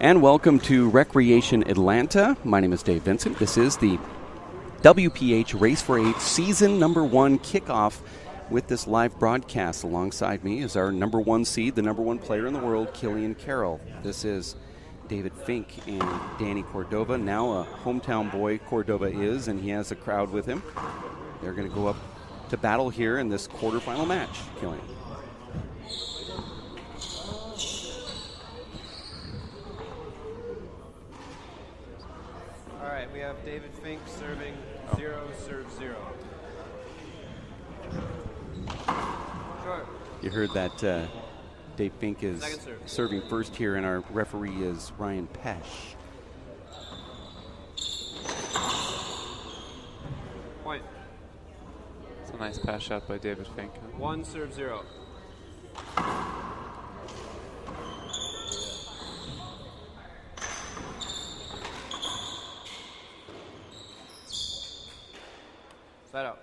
And welcome to Recreation Atlanta. My name is Dave Vincent. This is the WPH Race for 8 Season Number 1 kickoff with this live broadcast. Alongside me is our number 1 seed, the number 1 player in the world, Killian Carroll. This is David Fink and Danny Cordova. Now a hometown boy Cordova is, and he has a crowd with him. They're going to go up to battle here in this quarterfinal match, Killian. All right, we have David Fink serving 0, serve 0. Short. You heard that Dave Fink is serving first here, and our referee is Ryan Pesh. Point. It's a nice pass shot by David Fink. 1, serve 0. Set out.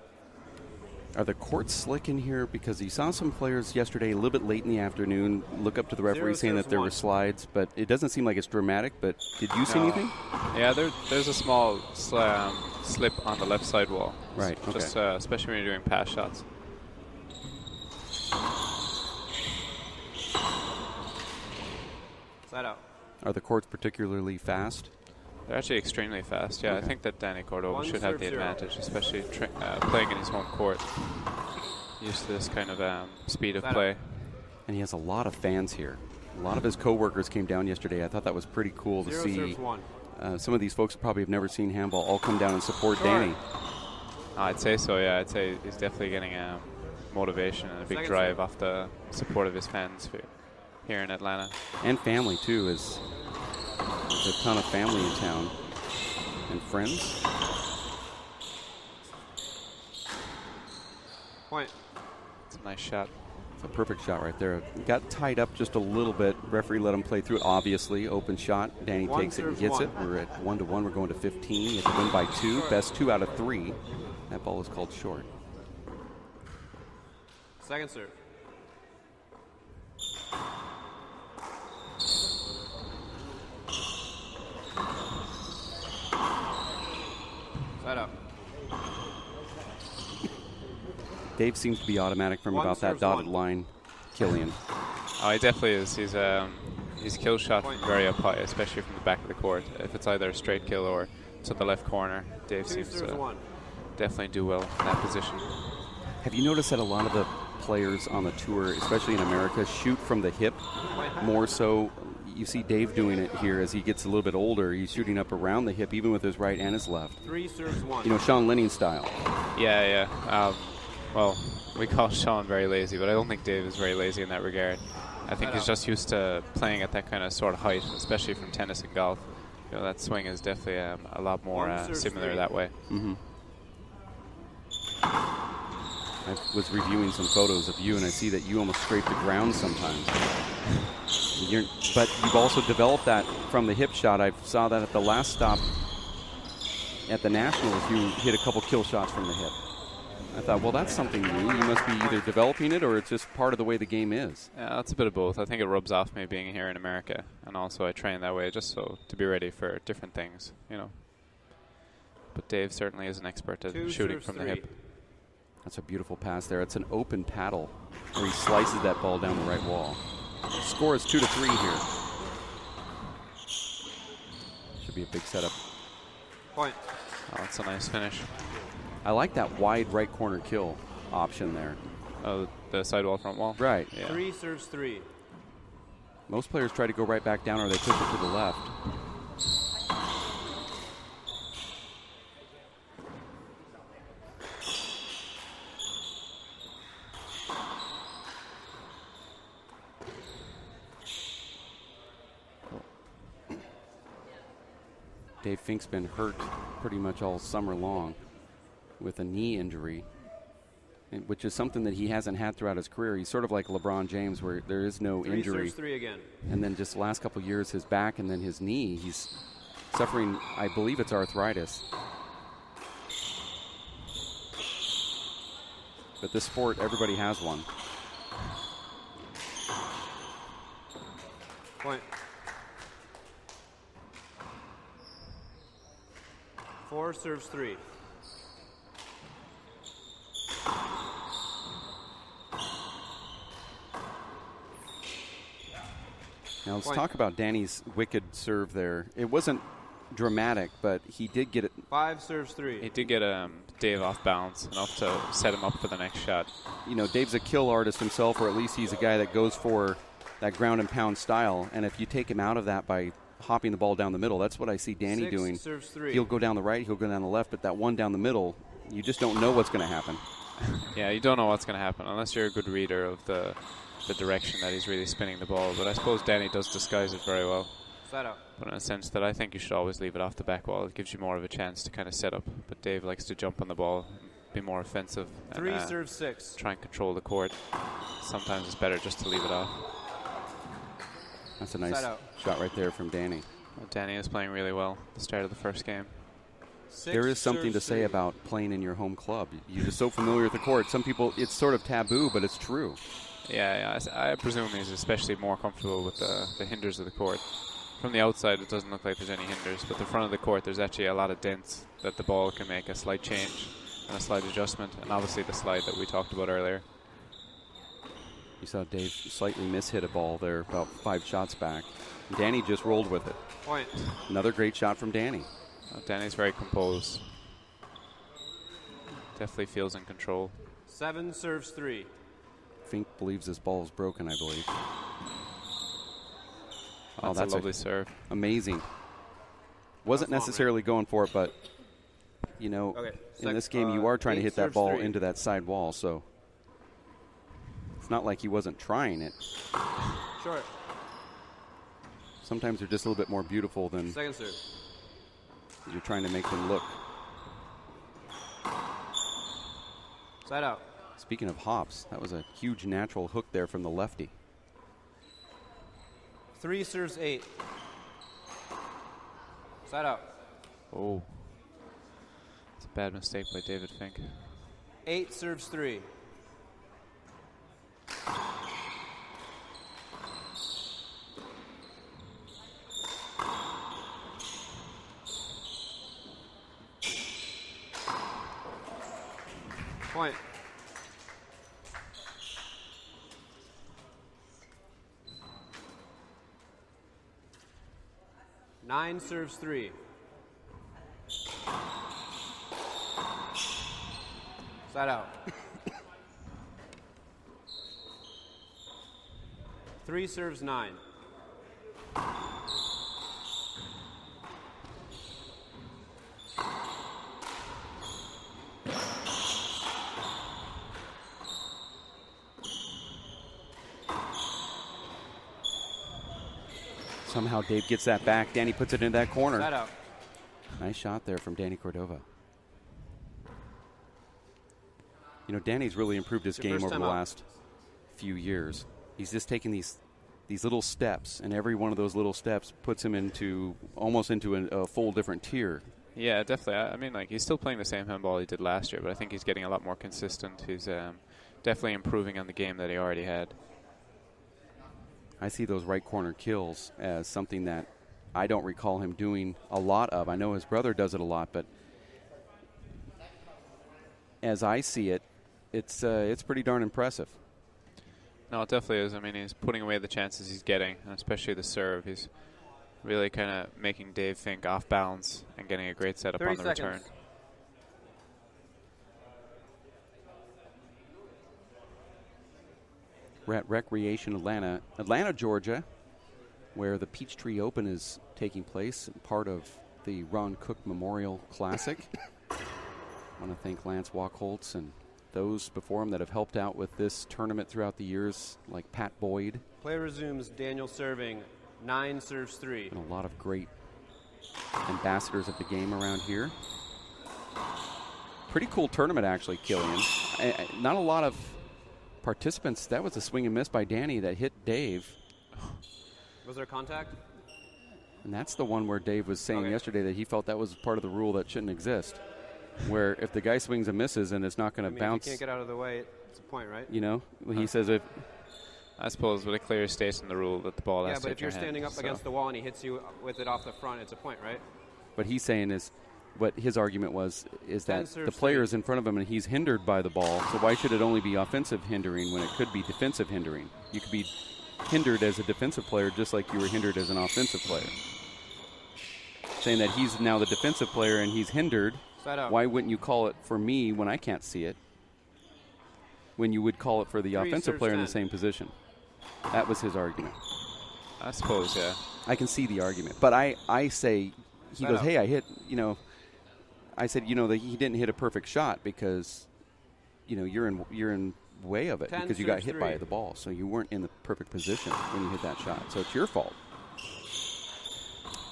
Are the courts slick in here? Because you saw some players yesterday a little bit late in the afternoon look up to the referee saying that there were slides, but it doesn't seem like it's dramatic. But did you see anything? Yeah, there's a small slip on the left side wall. Right, okay. Just especially when you're doing pass shots. Set out. Are the courts particularly fast? They're actually extremely fast. Yeah, Okay. I think that Danny Cordova 1, should have serve the 0. advantage, especially playing in his home court. Used to this kind of speed of play. And he has a lot of fans here. A lot of his co-workers came down yesterday. I thought that was pretty cool to 0 see. serves 1. Some of these folks probably have never seen handball all come down and support Danny. I'd say so, yeah. I'd say he's definitely getting motivation and a big drive off the support of his fans here in Atlanta. And family, too. There's a ton of family in town and friends. Point. It's a nice shot. It's a perfect shot right there. Got tied up just a little bit. Referee let him play through it, obviously. Open shot. Danny takes it and gets it. We're at 1-1. We're going to 15. You have to win by 2. Best 2 out of 3. That ball is called short. Second serve. Set up. Dave seems to be automatic from about that dotted line. Killian. Oh, he definitely is. His kill shot very up high, especially from the back of the court. If it's either a straight kill or to the left corner, Dave seems to definitely do well in that position. Have you noticed that a lot of the players on the tour, especially in America, shoot from the hip more so? You see Dave doing it here as he gets a little bit older. He's shooting up around the hip, even with his right and his left. 3 serves 1. You know, Sean Lenning style. Yeah. Well, we call Sean very lazy, but I don't think Dave is very lazy in that regard. I think he's just used to playing at that kind of sort of height, especially from tennis and golf. You know, that swing is definitely a lot more similar that way. Mm-hmm. I was reviewing some photos of you, and I see that you almost scrape the ground sometimes. But you've also developed that from the hip shot. I saw that at the last stop at the Nationals. You hit a couple kill shots from the hip. I thought, well, that's something new. You must be either developing it or it's just part of the way the game is. Yeah, that's a bit of both. I think it rubs off me being here in America, and also I train that way just so to be ready for different things, you know. But Dave certainly is an expert at shooting from the hip. That's a beautiful pass there. It's an open paddle where he slices that ball down the right wall. Score is 2-3 here. Should be a big setup. Point. Oh, that's a nice finish. I like that wide right corner kill option there. Oh, the sidewall front wall? Right. Yeah. 3 serves 3. Most players try to go right back down or they push it to the left. Dave Fink's been hurt pretty much all summer long with a knee injury, which is something that he hasn't had throughout his career. He's sort of like LeBron James, where there is no injury. 3 serves 3 again. And then just the last couple of years, his back and then his knee, he's suffering, I believe it's arthritis. But this sport, everybody has one. Point. 4 serves 3. Now let's talk about Danny's wicked serve there. It wasn't dramatic, but he did get it. 5 serves 3. He did get Dave off balance enough to set him up for the next shot. You know, Dave's a kill artist himself, or at least he's a guy that goes for that ground and pound style. And if you take him out of that by hopping the ball down the middle, that's what I see Danny 6 doing. serves 3. He'll go down the right, he'll go down the left, but that one down the middle, you just don't know what's going to happen. Yeah, you don't know what's going to happen unless you're a good reader of the direction that he's really spinning the ball. But I suppose Danny does disguise it very well. Flat out. But in a sense that I think you should always leave it off the back wall. It gives you more of a chance to kind of set up. But Dave likes to jump on the ball, be more offensive. 3 serves 6. Try and control the court. Sometimes it's better just to leave it off. That's a nice shot right there from Danny. Well, Danny is playing really well at the start of the first game. There is something to say about playing in your home club. You're just so familiar with the court. Some people, it's sort of taboo, but it's true. Yeah, I presume he's especially more comfortable with the hinders of the court. From the outside, it doesn't look like there's any hinders, but the front of the court, there's actually a lot of dents that the ball can make a slight change and a slight adjustment, and obviously the slide that we talked about earlier. You saw Dave slightly mishit a ball there about 5 shots back. Danny just rolled with it. Point. Another great shot from Danny. Danny's very composed. Definitely feels in control. 7 serves 3. Fink believes this ball is broken, I believe. That's a lovely serve. Amazing. Wasn't necessarily going for it, but, you know, in this game you are trying to hit that ball into that side wall, so it's not like he wasn't trying it. Short. Sometimes they're just a little bit more beautiful than second serve. You're trying to make them look. Side out. Speaking of hops, that was a huge natural hook there from the lefty. 3 serves 8. Side out. Oh. It's a bad mistake by David Fink. 8 serves 3. Point. Nine serves 3. Side out. 3 serves 9. Somehow Dave gets that back. Danny puts it into that corner. Side out. Nice shot there from Danny Cordova. You know, Danny's really improved his game over the last few years. He's just taking these little steps, and every one of those little steps puts him into almost into a full different tier. Yeah, definitely. I mean, like, he's still playing the same handball he did last year, but I think he's getting a lot more consistent. He's definitely improving on the game that he already had. I see those right corner kills as something that I don't recall him doing a lot of. I know his brother does it a lot, but as I see it, it's pretty darn impressive. No, it definitely is. I mean, he's putting away the chances he's getting, and especially the serve. He's really kind of making Dave Fink off balance and getting a great setup on the return. We're at Recreation Atlanta, Georgia, where the Peachtree Open is taking place, part of the Ron Cook Memorial Classic. I want to thank Lance Wachholtz and those before him that have helped out with this tournament throughout the years, like Pat Boyd. Play resumes. Daniel serving. 9 serves 3. And a lot of great ambassadors of the game around here. Pretty cool tournament, actually, Killian. Not a lot of participants. That was a swing and miss by Danny that hit Dave. Was there contact? And that's the one where Dave was saying yesterday that he felt that was part of the rule that shouldn't exist. Where if the guy swings and misses and it's not going to bounce. If you can't get out of the way, it's a point, right? You know, he says if. I suppose with a clear states in the rule that the ball has to hit your hand. Yeah, but if you're standing up against the wall and he hits you with it off the front, it's a point, right? What he's saying is what his argument is that serve the player straight. is in front of him and he's hindered by the ball, so why should it only be offensive hindering when it could be defensive hindering? You could be hindered as a defensive player just like you were hindered as an offensive player. Saying that he's now the defensive player and he's hindered, why wouldn't you call it for me when I can't see it, when you would call it for the offensive player in the same position? That was his argument. I suppose, yeah. I can see the argument. But I say, he goes, hey, I hit, I said, that he didn't hit a perfect shot because, you're in way of it because you got hit by the ball. So you weren't in the perfect position when you hit that shot. So it's your fault.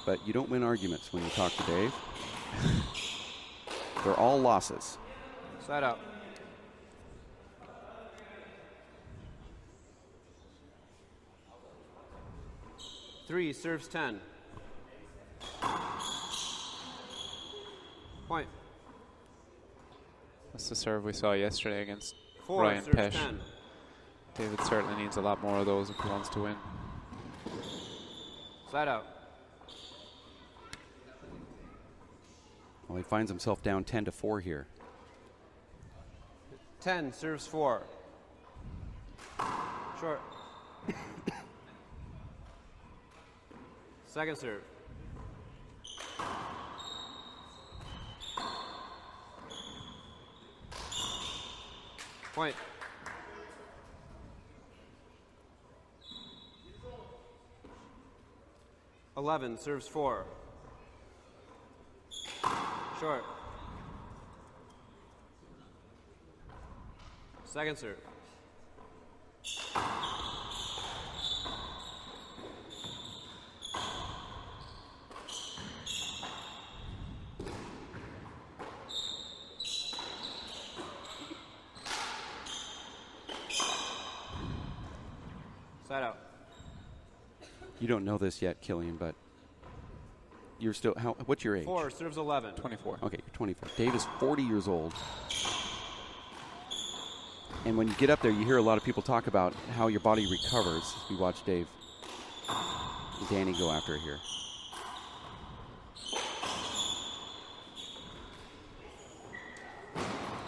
But you don't win arguments when you talk to Dave. They're all losses. Side out. Three serves 10. Point. That's the serve we saw yesterday against 4 Ryan serves Pesh. 10. David certainly needs a lot more of those if he wants to win. Side out. Well, he finds himself down 10-4 here. 10 serves 4. Short. Second serve. Point. Eleven serves 4. Short. Second serve. Side out. You don't know this yet, Killian, but you're still, what's your age? 4 serves 11. 24. Okay, you're 24. Dave is 40 years old. And when you get up there, you hear a lot of people talk about how your body recovers. You watch Dave and Danny go after it here.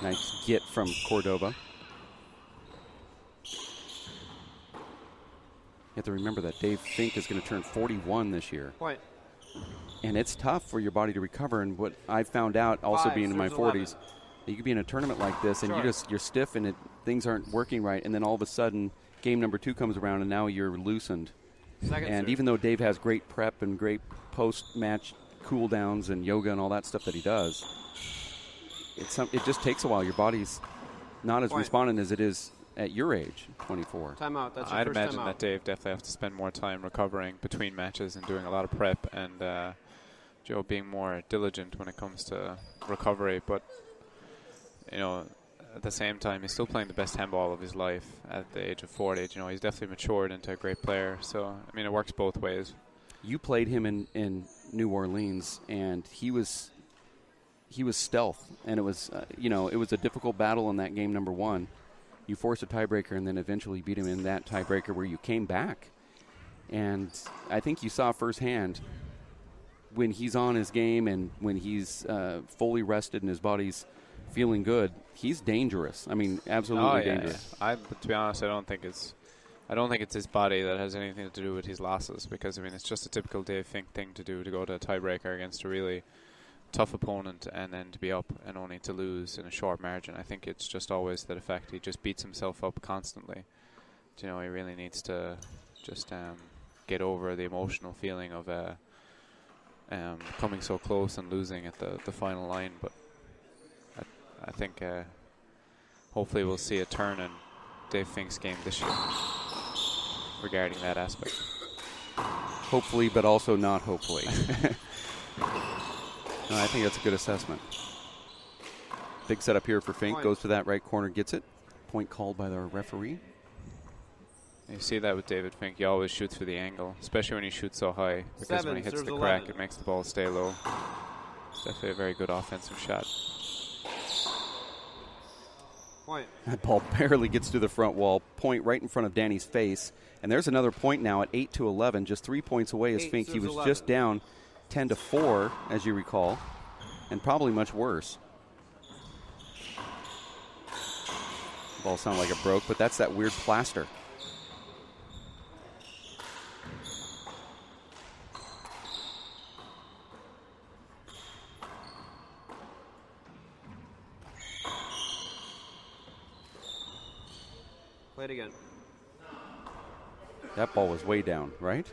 Nice get from Cordova. You have to remember that Dave Fink is going to turn 41 this year. Point. And it's tough for your body to recover. And what I've found out, also being in my 40s, you could be in a tournament like this, and you're stiff, and things aren't working right. And then all of a sudden, game number 2 comes around, and now you're loosened. And even though Dave has great prep and great post-match cool downs and yoga and all that stuff that he does, it just takes a while. Your body's not as responding as it is at your age, 24. Timeout. That's your I'd first imagine timeout. that Dave definitely have to spend more time recovering between matches and doing a lot of prep, and Joe being more diligent when it comes to recovery. But, at the same time, he's still playing the best handball of his life at the age of 40. He's definitely matured into a great player. So, it works both ways. You played him in New Orleans, and he was stealth, and it was it was a difficult battle in that game number 1. You forced a tiebreaker and then eventually beat him in that tiebreaker where you came back. And I think you saw firsthand when he's on his game and when he's fully rested and his body's feeling good, he's dangerous. Absolutely dangerous. Yeah. To be honest, I don't think it's his body that has anything to do with his losses, because it's just a typical Dave Fink thing to do, to go to a tiebreaker against a really tough opponent and then to be up and only to lose in a short margin. I think it's just always the fact he just beats himself up constantly. He really needs to just get over the emotional feeling of coming so close and losing at the final line. But I think hopefully we'll see a turn in Dave Fink's game this year regarding that aspect. Hopefully, but also not hopefully. No, I think that's a good assessment. Big setup here for Fink. Goes to that right corner, gets it. Point called by the referee. You see that with David Fink. He always shoots for the angle, especially when he shoots so high, because when he hits the crack, it makes the ball stay low. It's definitely a very good offensive shot. Point. That ball barely gets to the front wall. Point right in front of Danny's face. And there's another point now at 8-11, just 3 points away as Fink. He was 11. just down 10-4, as you recall. and probably much worse. Ball sounded like it broke, but that's that weird plaster. Play it again. That ball was way down, right?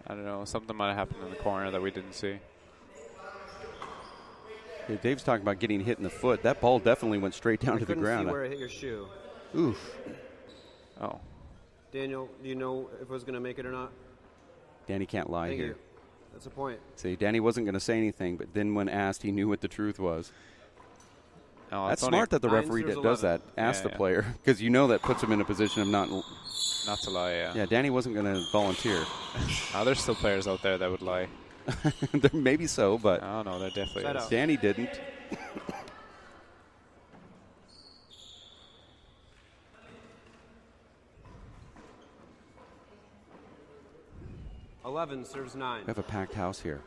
I don't know. Something might have happened in the corner that we didn't see. Yeah, Dave's talking about getting hit in the foot. That ball definitely went straight down to the ground. I couldn't see where it hit your shoe. Oof. Oh. Daniel, do you know if it was going to make it or not? Danny can't lie Thank here. you. That's the point. See, Danny wasn't going to say anything, but then when asked, he knew what the truth was. Oh, That's smart that the referee does that. Ask the player, because you know that puts him in a position of not to lie, yeah. Yeah, Danny wasn't going to volunteer. There's still players out there that would lie. Maybe so, but Oh, no, there definitely is. Danny didn't. Eleven serves 9. We have a packed house here.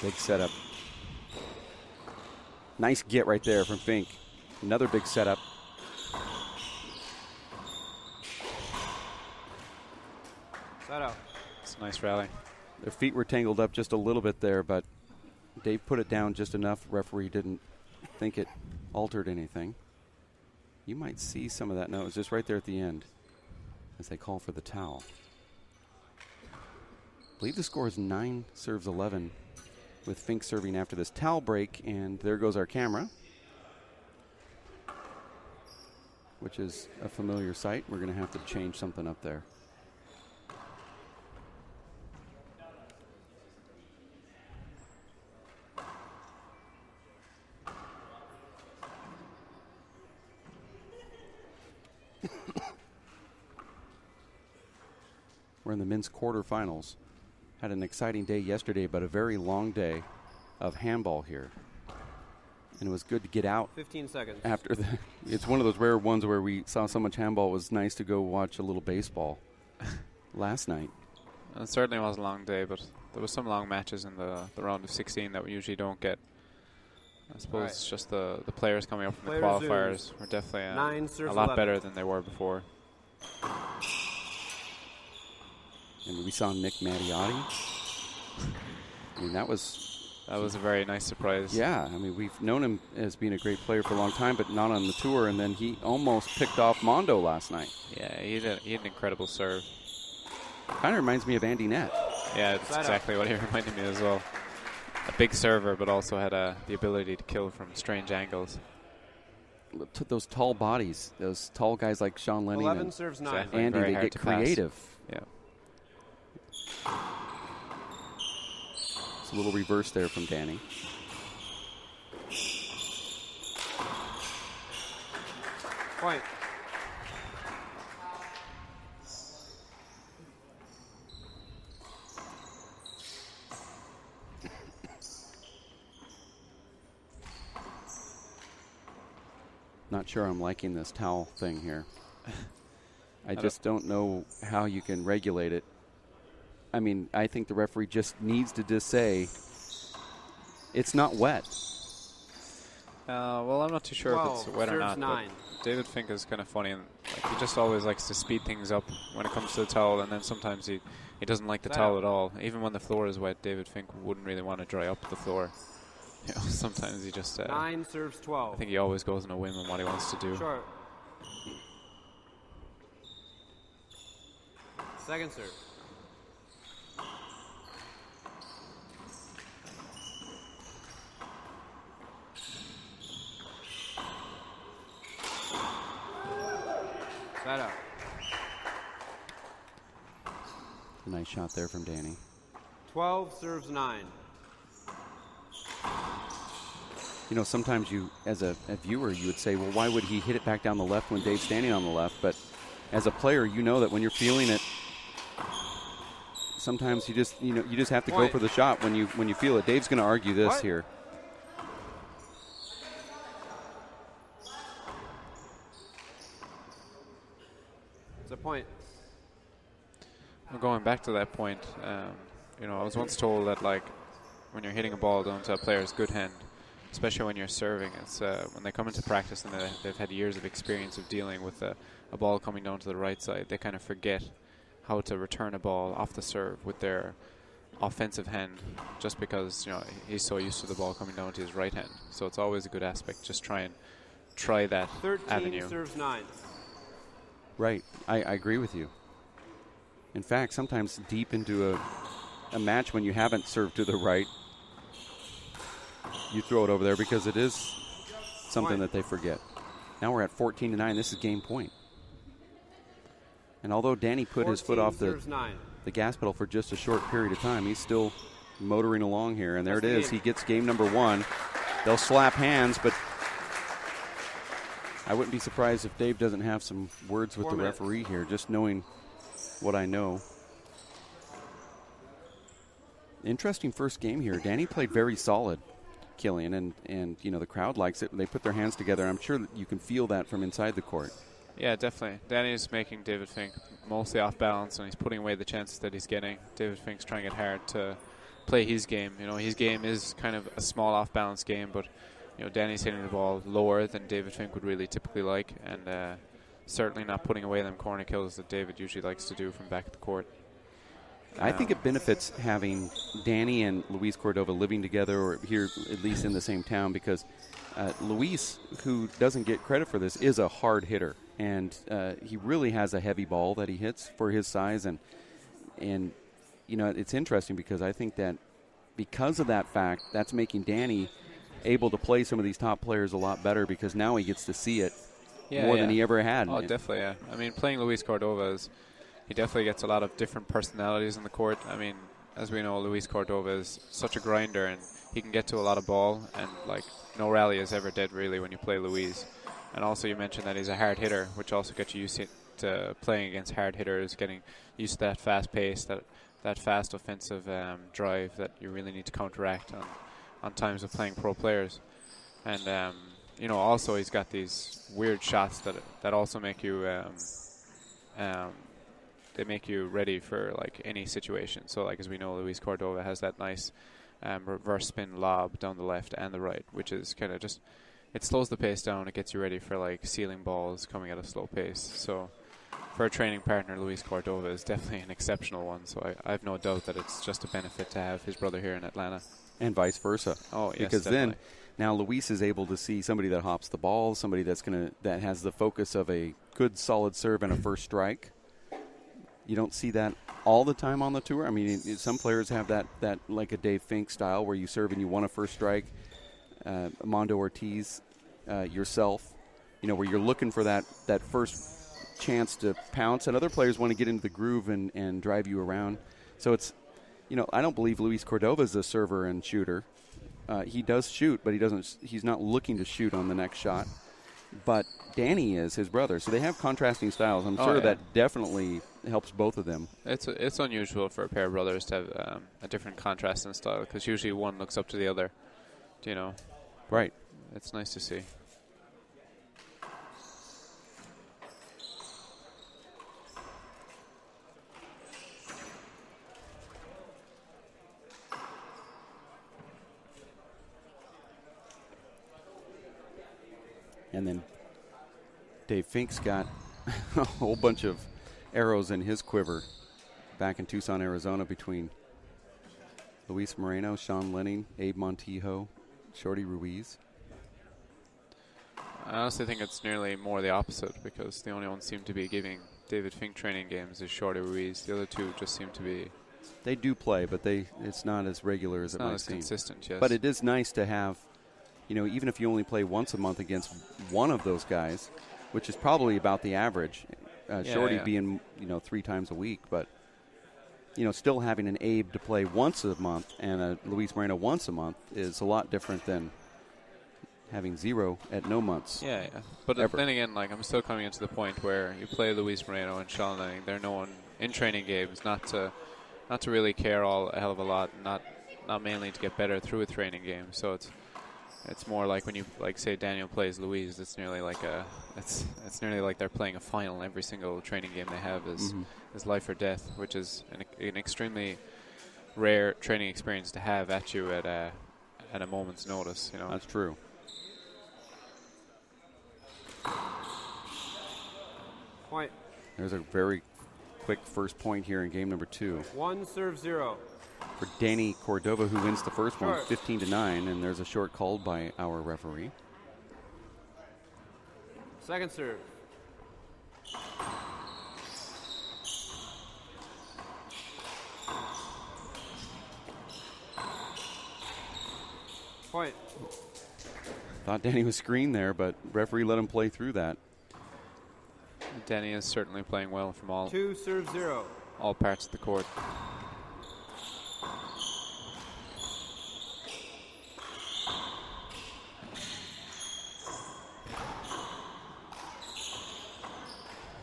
Big setup. Nice get right there from Fink. Another big setup. Set out. It's a nice rally. Their feet were tangled up just a little bit there, but Dave put it down just enough. Referee didn't think it altered anything. You might see some of that. No, it was just right there at the end as they call for the towel. I believe the score is 9 serves 11 with Fink serving after this towel break, and there goes our camera, which is a familiar sight. We're going to have to change something up there. We're in the men's quarterfinals. Had an exciting day yesterday, but a very long day of handball here. And it was good to get out 15 seconds. after the. It's one of those rare ones where we saw so much handball. It was nice to go watch a little baseball last night. It certainly was a long day, but there was some long matches in the round of 16 that we usually don't get. I suppose it's just the players coming up from the qualifiers were definitely a lot better than they were before. And we saw Nick Mattiotti. I mean, that was a very nice surprise. Yeah, I mean, we've known him as being a great player for a long time, but not on the tour. And then he almost picked off Mondo last night. Yeah, he had an incredible serve. Kind of reminds me of Andy Nett. Yeah, that's exactly what he reminded me as well. A big server, but also had the ability to kill from strange angles. Those tall bodies, those tall guys like Sean Lennon 11 serves 9. Exactly. Andy, Very they hard get to pass. creative. Yeah. It's a little reverse there from Danny. Point. Not sure I'm liking this towel thing here. I just don't know how you can regulate it. I mean, I think the referee just needs to just say it's not wet. Well, I'm not too sure if it's wet or not. 9. But David Fink is kind of funny, and he just always likes to speed things up when it comes to the towel, and then sometimes he doesn't like the towel at all. Even when the floor is wet, David Fink wouldn't really want to dry up the floor. You know, sometimes he just 9 serves 12. I think he always goes on a whim on what he wants to do. Short. Second serve. Set up. Nice shot there from Danny. 12 serves 9. You know, sometimes you, as a viewer, you would say, well, why would he hit it back down the left when Dave's standing on the left? But as a player, you know that when you're feeling it, sometimes you just have to go for the shot when you feel it. Dave's going to argue this here. It's a point. Well, going back to that point, I was once told that like when you're hitting a ball down to a player's good hand, especially when you're serving, it's when they come into practice and they've had years of experience of dealing with a ball coming down to the right side, they kind of forget how to return a ball off the serve with their offensive hand, just because he's so used to the ball coming down to his right hand. So it's always a good aspect. Just try that 13 avenue. serves 9. Right. I agree with you. In fact, sometimes deep into a match when you haven't served to the right, you throw it over there because it is something that they forget. Now we're at 14-9. This is game point. And although Danny put his foot off the gas pedal for just a short period of time, he's still motoring along here. And there it is. He gets game number 1. They'll slap hands, but I wouldn't be surprised if Dave doesn't have some words with the referee here, just knowing what I know. Interesting first game here. Danny played very solid, Killian, and the crowd likes it. They put their hands together. I'm sure that you can feel that from inside the court. Yeah, definitely. Danny is making David Fink mostly off balance, and he's putting away the chances that he's getting. David Fink's trying to get hard to play his game. His game is kind of a small off balance game, but Danny's hitting the ball lower than David Fink would really typically like, and certainly not putting away them corner kills that David usually likes to do from back of the court. I think it benefits having Danny and Luis Cordova living together, or here at least in the same town, because Luis, who doesn't get credit for this, is a hard hitter, and he really has a heavy ball that he hits for his size, and it's interesting because I think that because of that fact, that's making Danny able to play some of these top players a lot better, because now he gets to see it more than he ever had. Oh, definitely, yeah. I mean, playing Luis Cordova he definitely gets a lot of different personalities in the court. I mean, as we know, Luis Cordova is such a grinder, and he can get to a lot of ball, and like no rally is ever dead really when you play Luis. And also you mentioned that he's a hard hitter, which also gets you used to playing against hard hitters, getting used to that fast pace, that fast offensive drive that you really need to counteract on times of playing pro players. And also he's got these weird shots that also make you they make you ready for like any situation. So like as we know, Luis Cordova has that nice reverse spin lob down the left and the right, which is kind of just, it slows the pace down. It gets you ready for like sealing balls coming at a slow pace. So for a training partner, Luis Cordova is definitely an exceptional one. So I have no doubt that it's just a benefit to have his brother here in Atlanta. And vice versa. Oh, yes, because definitely. Then now Luis is able to see somebody that hops the ball, somebody that has the focus of a good solid serve and a first strike. You don't see that all the time on the tour. I mean, some players have that like a Dave Fink style where you serve and you want a first strike. Mondo Ortiz, yourself, where you're looking for that first chance to pounce, and other players want to get into the groove and drive you around. So it's, I don't believe Luis Cordova is a server and shooter. He does shoot, but he's not looking to shoot on the next shot. But Danny is his brother, so they have contrasting styles. I'm sure that definitely helps both of them. It's unusual for a pair of brothers to have a different contrasting style, because usually one looks up to the other. Right. It's nice to see. And then Dave Fink's got a whole bunch of arrows in his quiver back in Tucson, Arizona, between Luis Moreno, Sean Lenning, Abe Montijo, Shorty Ruiz. I honestly think it's nearly more the opposite, because the only one seem to be giving David Fink training games is Shorty Ruiz. The other two just seem to be... They do play, but it's not as regular as it might seem. It's not as consistent, yes. But it is nice to have, even if you only play once a month against one of those guys, which is probably about the average, Shorty being, 3 times a week, but, still having an Abe to play once a month and a Luis Moreno once a month is a lot different than having 0 at no months. Yeah. But then again, I'm still coming into the point where you play Luis Moreno and Sean Lenning. They're known in training games not to not to really care all a hell of a lot, not mainly to get better through a training game. So it's more like when you say Daniel plays Louise, it's nearly like it's nearly like they're playing a final. Every single training game they have is life or death, which is an extremely rare training experience to have at you at a moment's notice. You know, that's true. Point. There's a very quick first point here in game number 2. 1 serve 0. For Danny Cordova, who wins the first one, Short. 15-9, and there's a short called by our referee. Second serve. Point. Thought Danny was screened there, but referee let him play through that. Danny is certainly playing well from all 2 serve 0. all parts of the court.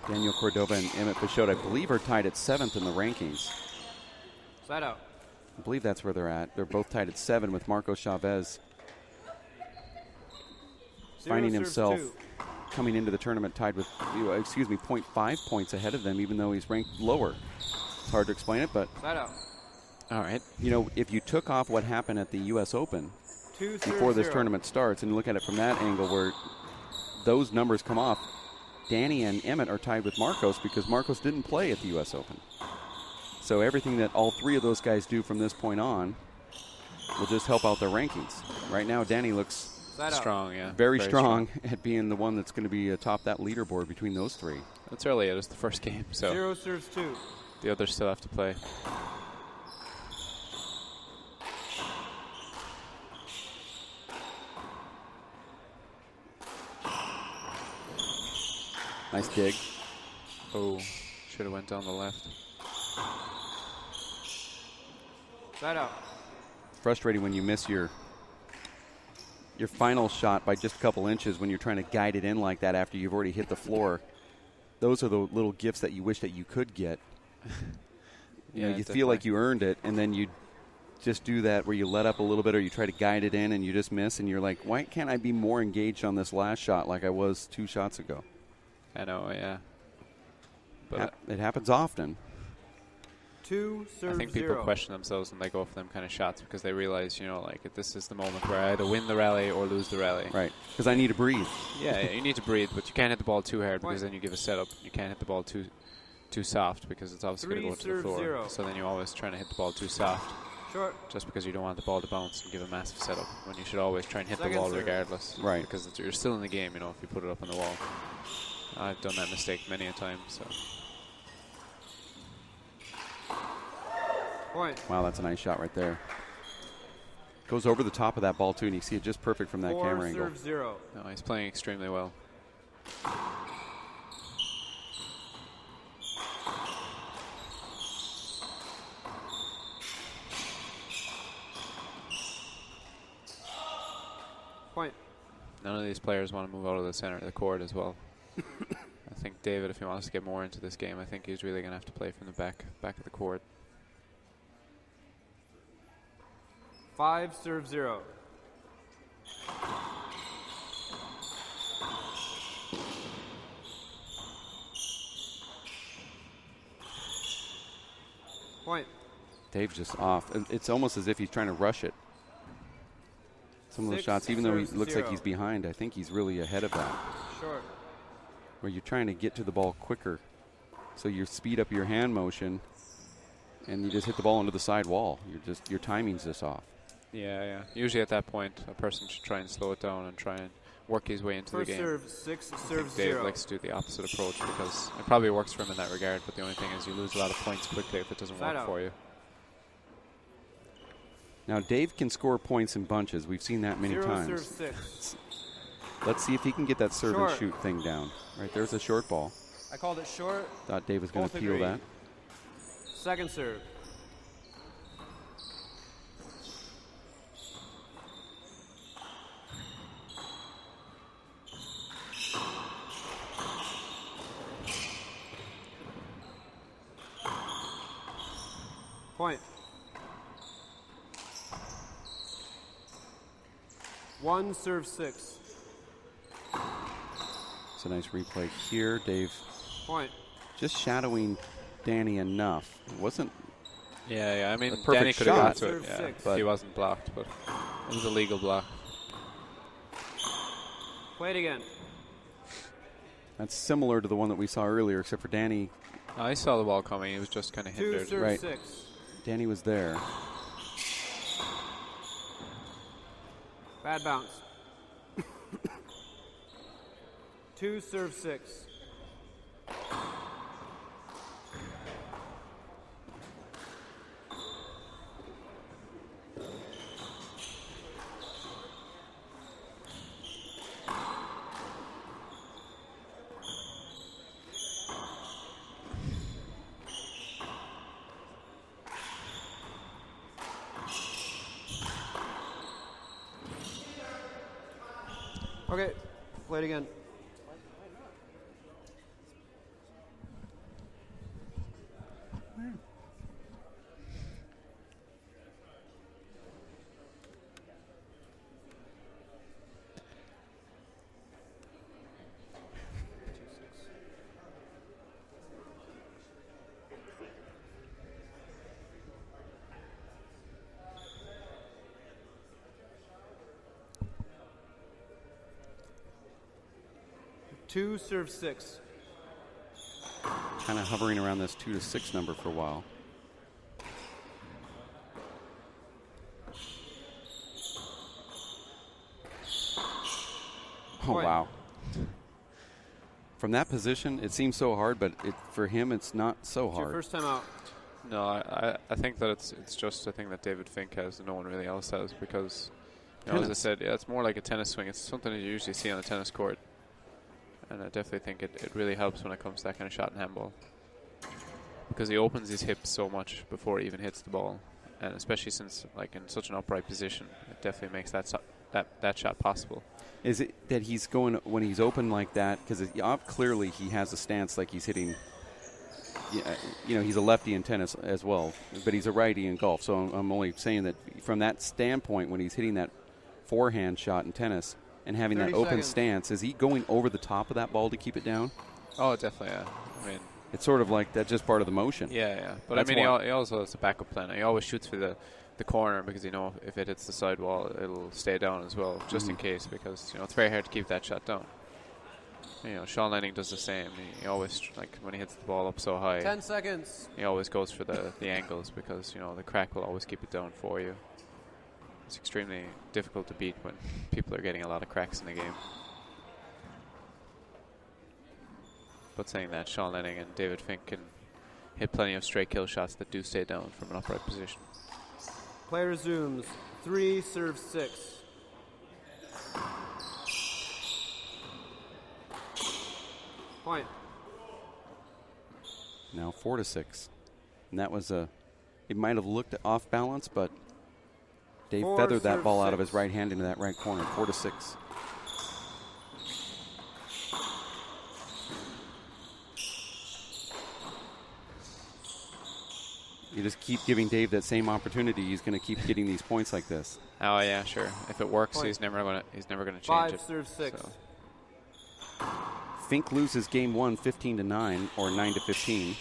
Daniel Cordova and Emmett Bichot, I believe, are tied at 7th in the rankings. Side out. I believe that's where they're at. They're both tied at 7 with Marco Chavez finding himself coming into the tournament tied with, 0.5 points ahead of them, even though he's ranked lower. It's hard to explain it, but Side out. all right. You know, if you took off what happened at the U.S. Open 2 serve before this 0. tournament starts and look at it from that angle where those numbers come off, Danny and Emmett are tied with Marcos because Marcos didn't play at the U.S. Open. So everything that all three of those guys do from this point on will just help out their rankings. Right now, Danny looks strong, yeah. Very strong at being the one that's going to be atop that leaderboard between those three. It's early. It was the first game, so 0 serves 2. the others still have to play. Nice dig. Oh, should have went down the left. Side out. Frustrating when you miss your final shot by just a couple inches when you're trying to guide it in like that after you've already hit the floor. Those are the little gifts that you wish that you could get. You feel like you earned it, and then you just do that where you let up a little bit or you try to guide it in and you just miss, and you're like, why can't I be more engaged on this last shot like I was 2 shots ago? I know, yeah. But It happens often. 2 serve I think 0. people question themselves when they go for them kind of shots because they realize, like this is the moment where I either win the rally or lose the rally. Right, because I need to breathe. Yeah, you need to breathe, but you can't hit the ball too hard because then you give a setup. You can't hit the ball too soft because it's obviously going to go to the floor. 0. So then you're always trying to hit the ball too soft. Short. Just because you don't want the ball to bounce and give a massive setup when you should always try and hit the ball regardless. Right. Because you're still in the game, if you put it up on the wall. I've done that mistake many a time, so. Point. Wow, that's a nice shot right there. Goes over the top of that ball, too, and you see it just perfect from that 4 camera angle. serve 0. No, he's playing extremely well. Point. None of these players want to move out of the center of the court as well. I think David, if he wants to get more into this game, I think he's really going to have to play from the back of the court. 5 serve 0. Point. Dave's just off. It's almost as if he's trying to rush it. Some of those 6 shots, even though he serves looks like 0. he's behind, I think he's really ahead of that. Short. Where you're trying to get to the ball quicker. So you speed up your hand motion, and you just hit the ball into the side wall. Your timing's just off. Yeah. Usually at that point, a person should try and slow it down and try and work his way into First the game. serve 6 serves Dave 0. likes to do the opposite approach because it probably works for him in that regard, but the only thing is you lose a lot of points quickly if it doesn't Side work out. for you. Now, Dave can score points in bunches. We've seen that many 0 times. serve 6. Let's see if he can get that serve Short. and shoot thing down. Right, there's a short ball. I called it short. Thought Dave was going to Both peel agree. that. Second serve. 1 serve 6. It's a nice replay here. Dave Point. just shadowing Danny enough. It wasn't Yeah. I mean, a perfect Danny could have got shot. to it, Serve six. but he wasn't blocked. But it was a legal block. Play it again. That's similar to the one that we saw earlier, except for Danny. I saw the ball coming. He was just kind of 2 hindered. serve Right. 6. Danny was there. Bad bounce. 2 serve 6. Okay, play it again. Two serve 6. Kind of hovering around this 2 to 6 number for a while. Oh, Point. wow. From that position, it seems so hard, but for him, it's not so It's your hard. first time out. No, I think that it's just a thing that David Fink has and no one really else has because, you know, as I Tennis. said, yeah, it's more like a tennis swing. It's something that you usually see on a tennis court. And I definitely think it really helps when it comes to that kind of shot in handball. Because he opens his hips so much before he even hits the ball. And especially since, like, in such an upright position, it definitely makes that shot possible. Is it that he's going when he's open like that? Because clearly he has a stance like he's hitting. You know, he's a lefty in tennis as well, but he's a righty in golf. So I'm only saying that from that standpoint, when he's hitting that forehand shot in tennis and having that 30 open seconds. stance, is he going over the top of that ball to keep it down? Oh, definitely, yeah. I mean, It's sort of like that's just part of the motion. yeah. But That's I mean, why. he also has a backup plan. He always shoots for the corner because, you know, if it hits the sidewall, it'll stay down as well, just in case, because, you know, it's very hard to keep that shot down. You know, Sean Lenning does the same. He always, like, when he hits the ball up so high, 10 seconds. he always goes for the angles because, you know, the crack will always keep it down for you. It's extremely difficult to beat when people are getting a lot of cracks in the game. But saying that, Sean Lenning and David Fink can hit plenty of straight kill shots that do stay down from an upright position. Play resumes. 3 serve 6. Point. Now 4 to 6, and that was it might have looked off balance, but Dave 4 feathered that serve ball out of 6. his right hand into that right corner. 4 to 6. You just keep giving Dave that same opportunity. He's going to keep getting these points like this. Oh yeah, sure. If it works, Point. he's never gonna change 5 it. serve 6. So, Fink loses game 1 15 to 9 or 9 to 15,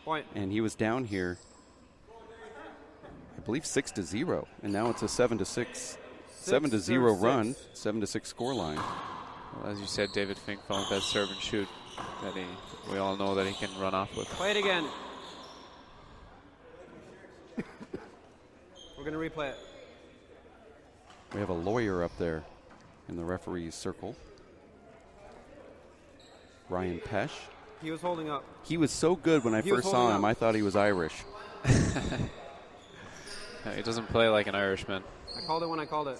Point. and he was down here, I believe 6 to 0, and now it's a 7 to 6, 7 to 0 serve run, 6. 7 to 6 score line. well, as you said, David Fink found that serve and shoot that we all know that he can run off with. Play it again. We're going to replay it. We have a lawyer up there in the referee's circle. Ryan Pesh. He was holding up. He was so good when I He was first saw holding him, up. I thought he was Irish. He doesn't play like an Irishman. I called it when I called it.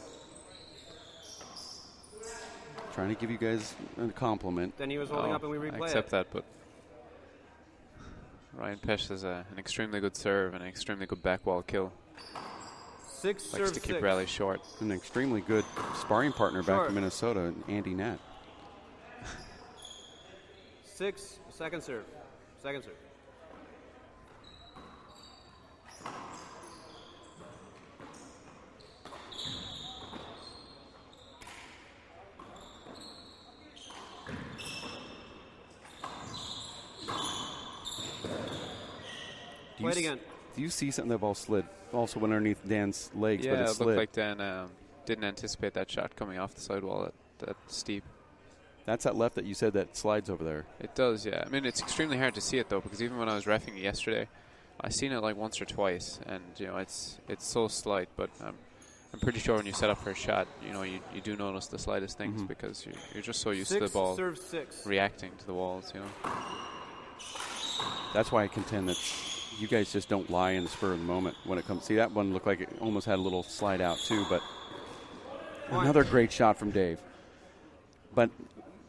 Trying to give you guys a compliment. Then he was holding up and we I replay accept it. that, but Ryan Pesh has an extremely good serve and an extremely good back wall kill. 6 Likes serve to keep 6. rallies short. An extremely good sparring partner back Sure. in Minnesota, Andy Nett. 6 second serve. Second serve. Play it again. Do you see something that ball slid? Also went underneath Dan's legs, but it looked slid. like Dan didn't anticipate that shot coming off the sidewall that steep. That's that left that you said that slides over there. It does, yeah. I mean, it's extremely hard to see it, though, because even when I was reffing it yesterday, I seen it like once or twice, and, you know, it's so slight, but I'm pretty sure when you set up for a shot, you know, you do notice the slightest things because you're just so used to the ball reacting to the walls, you know. That's why I contend that you guys just don't lie in the spur of the moment when it comes. See, that one looked like it almost had a little slide out, too, but another great shot from Dave. But,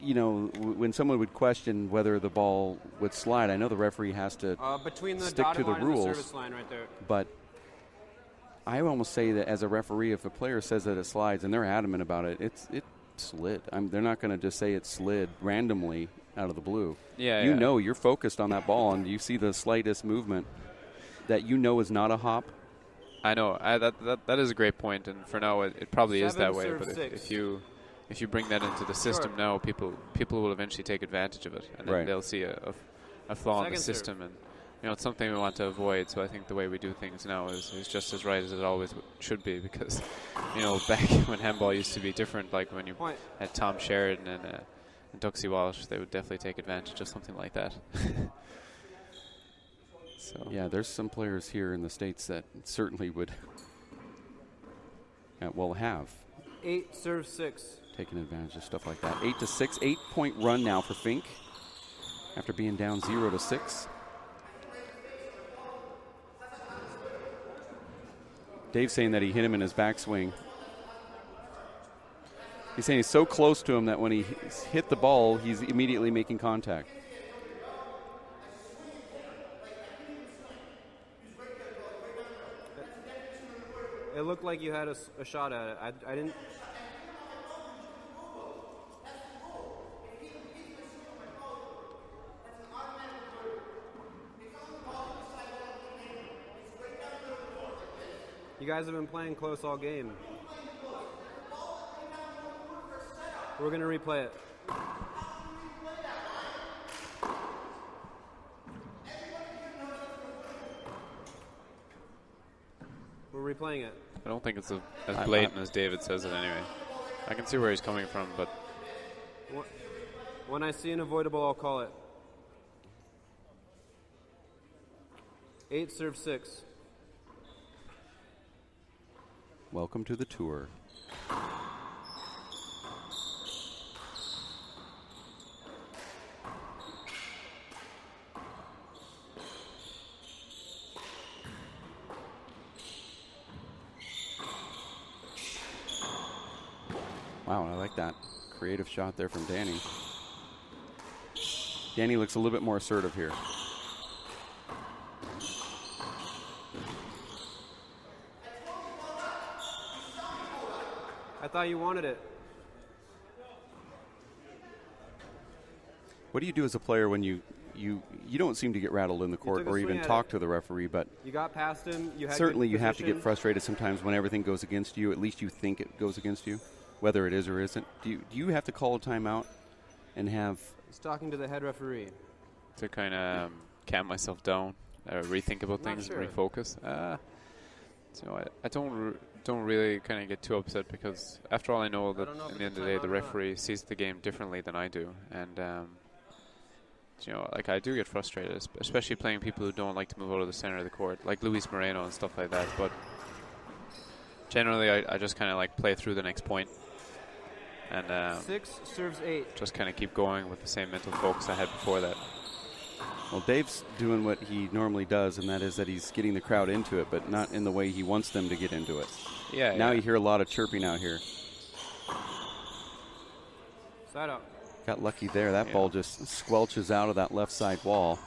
you know, when someone would question whether the ball would slide, I know the referee has to between the stick to the rules. And the service line right there. But I almost say that as a referee, if a player says that it slides and they're adamant about it, it slid. They're not going to just say it slid randomly out of the blue. Yeah, you know you're focused on that ball, and you see the slightest movement that you know is not a hop. I know. That is a great point, and for now it probably is that way. But if you bring that into the system now, people will eventually take advantage of it, and then they'll see a flaw in the system, and you know it's something we want to avoid. So I think the way we do things now is just as right as it always should be, because you know back when handball used to be different, like when you had Tom Sheridan and Duxie Walsh, they would definitely take advantage of something like that. So yeah, there's some players here in the States that certainly would have 8 serve 6. Taking advantage of stuff like that. 8-6, 8-point run now for Fink after being down 0-6. Dave's saying that he hit him in his backswing. He's saying he's so close to him that when he hit the ball, he's immediately making contact. It looked like you had a shot at it. I didn't. You guys have been playing close all game. We're going to replay it. We're replaying it. I don't think it's as blatant as David says it anyway. I can see where he's coming from, but when I see an avoidable, I'll call it. 8 serve 6. Welcome to the tour. Wow, I like that creative shot there from Danny. Danny looks a little bit more assertive here. I thought you wanted it. What do you do as a player when you don't seem to get rattled in the court or even talk to the referee, but you got past him? You had certainly you have to get frustrated sometimes when everything goes against you. At least you think it goes against you, whether it is or isn't. Do you have to call a timeout and have? He's talking to the head referee to kind of calm myself down, rethink about things, and refocus. So I don't really kind of get too upset, because after all, I know that at the end of the day the referee sees the game differently than I do, and you know, like I do get frustrated, especially playing people who don't like to move out of the center of the court, like Luis Moreno and stuff like that. But generally, I just kind of like play through the next point, and 6 serves 8. Just kind of keep going with the same mental focus I had before that. Well, Dave's doing what he normally does, and that is that he's getting the crowd into it, but not in the way he wants them to get into it. Yeah. Now you hear a lot of chirping out here. Side out. Got lucky there. That ball just squelches out of that left side wall.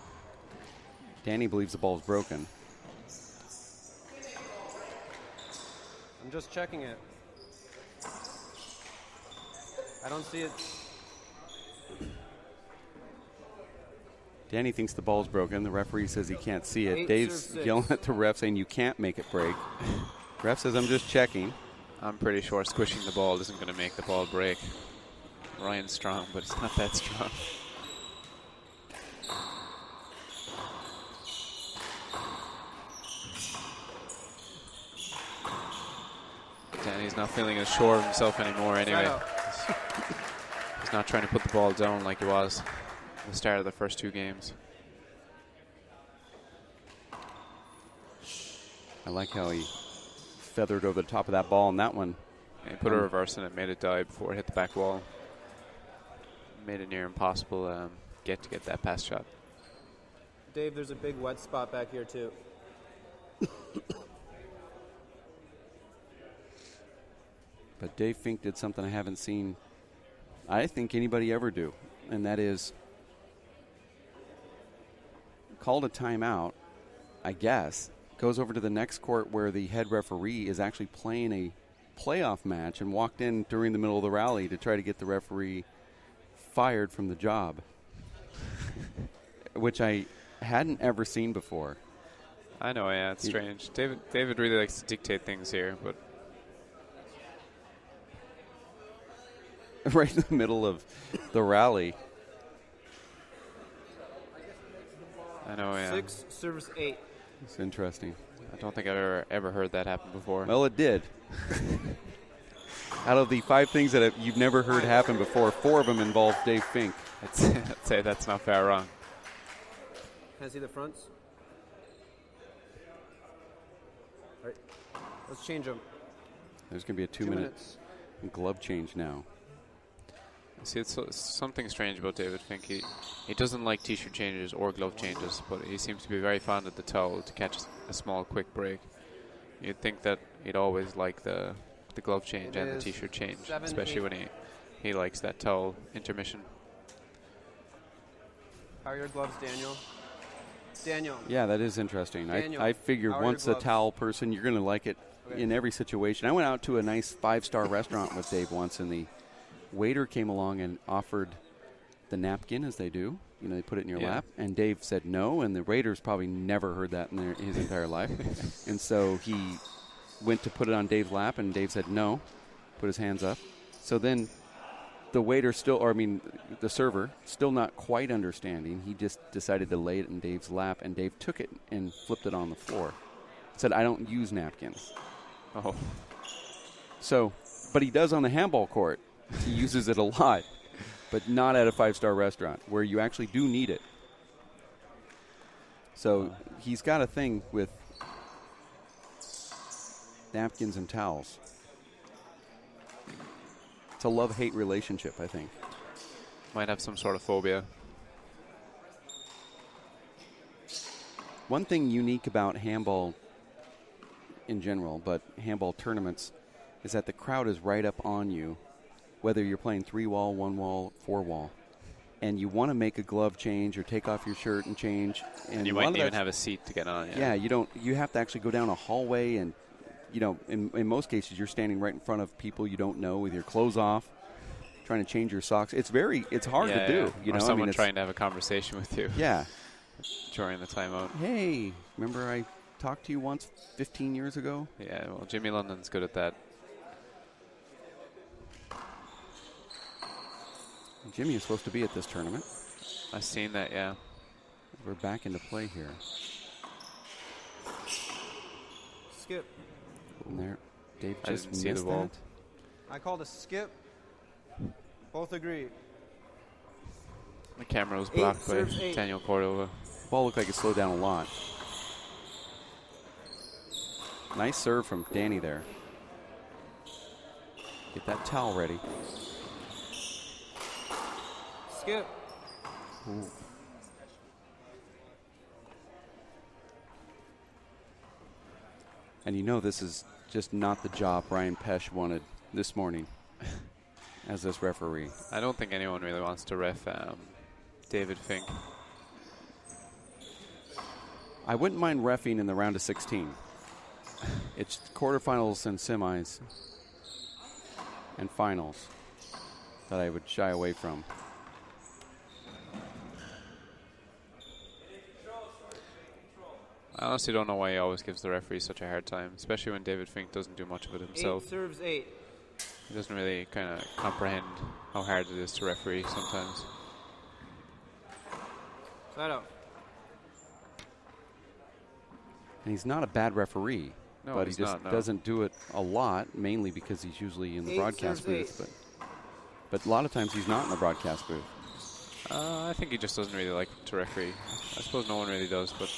Danny believes the ball's broken. I'm just checking it. I don't see it. Danny thinks the ball's broken. The referee says he can't see it. Dave's yelling at the ref saying you can't make it break. Ref says I'm just checking. I'm pretty sure squishing the ball isn't going to make the ball break. Ryan's strong, but it's not that strong. he's not feeling as sure of himself anymore anyway. He's not trying to put the ball down like he was at the start of the first 2 games. I like how he feathered over the top of that ball on that one. And he put a reverse in it, made it die before it hit the back wall. Made it near impossible get that pass shot. Dave, there's a big wet spot back here too. But Dave Fink did something I haven't seen, I think, anybody ever do, and that is called a timeout, I guess, goes over to the next court where the head referee is actually playing a playoff match and walked in during the middle of the rally to try to get the referee fired from the job, which I hadn't ever seen before. I know, yeah, it's strange. David really likes to dictate things here, but right in the middle of the rally. I know, yeah. 6 serves 8. It's interesting. I don't think I've ever heard that happen before. Well, it did. Out of the 5 things that you've never heard happen before, 4 of them involve Dave Fink. I'd say that's not far wrong. Can I see the fronts? All right, let's change them. There's going to be a 2 minutes glove change now. See, it's something strange about David Fink. He doesn't like t-shirt changes or glove changes, but he seems to be very fond of the towel to catch a small, quick break. You'd think that he'd always like the glove change and the t-shirt change, especially when he likes that towel intermission. How are your gloves, Daniel? Daniel. Yeah, that is interesting. Daniel, I figured once a towel person, you're going to like it in every situation. I went out to a nice 5-star restaurant with Dave once, and the waiter came along and offered the napkin, as they do. You know, they put it in your lap. And Dave said no, and the waiter's probably never heard that in his entire life. And so he went to put it on Dave's lap, and Dave said no, put his hands up. So then the waiter the server, still not quite understanding, he just decided to lay it in Dave's lap, and Dave took it and flipped it on the floor. Said, I don't use napkins. Oh. So, but he does on the handball court. He uses it a lot, but not at a 5-star restaurant where you actually do need it. So he's got a thing with napkins and towels. It's a love-hate relationship, I think. Might have some sort of phobia. One thing unique about handball in general, but handball tournaments, is that the crowd is right up on you, whether you're playing 3-wall, 1-wall, 4-wall. And you want to make a glove change or take off your shirt and change. And you might even have a seat to get on. Yeah, you have to actually go down a hallway, and in most cases you're standing right in front of people you don't know with your clothes off, trying to change your socks. It's hard to do. Or someone trying to have a conversation with you. Yeah. During the timeout. Hey, remember I talked to you once 15 years ago? Yeah, well, Jimmy London's good at that. Jimmy is supposed to be at this tournament. I've seen that, yeah. We're back into play here. Skip. And there, Dave I just didn't see the missed ball. that. I called a skip. Both agreed. The camera was blocked by 8. Daniel Cordova. The ball looked like it slowed down a lot. Nice serve from Danny there. Get that towel ready. Skip. Ooh. And this is just not the job Ryan Pesh wanted this morning as this referee. I don't think anyone really wants to ref David Fink. I wouldn't mind reffing in the round of 16. It's quarterfinals and semis and finals that I would shy away from. I honestly don't know why he always gives the referee such a hard time, especially when David Fink doesn't do much of it himself. 8 serves 8. He doesn't really kind of comprehend how hard it is to referee sometimes. Side out. And he's not a bad referee. No, but he he's just not, no. doesn't do it a lot, mainly because he's usually in the broadcast booth. But a lot of times he's not in the broadcast booth. I think he just doesn't really like to referee. I suppose no one really does, but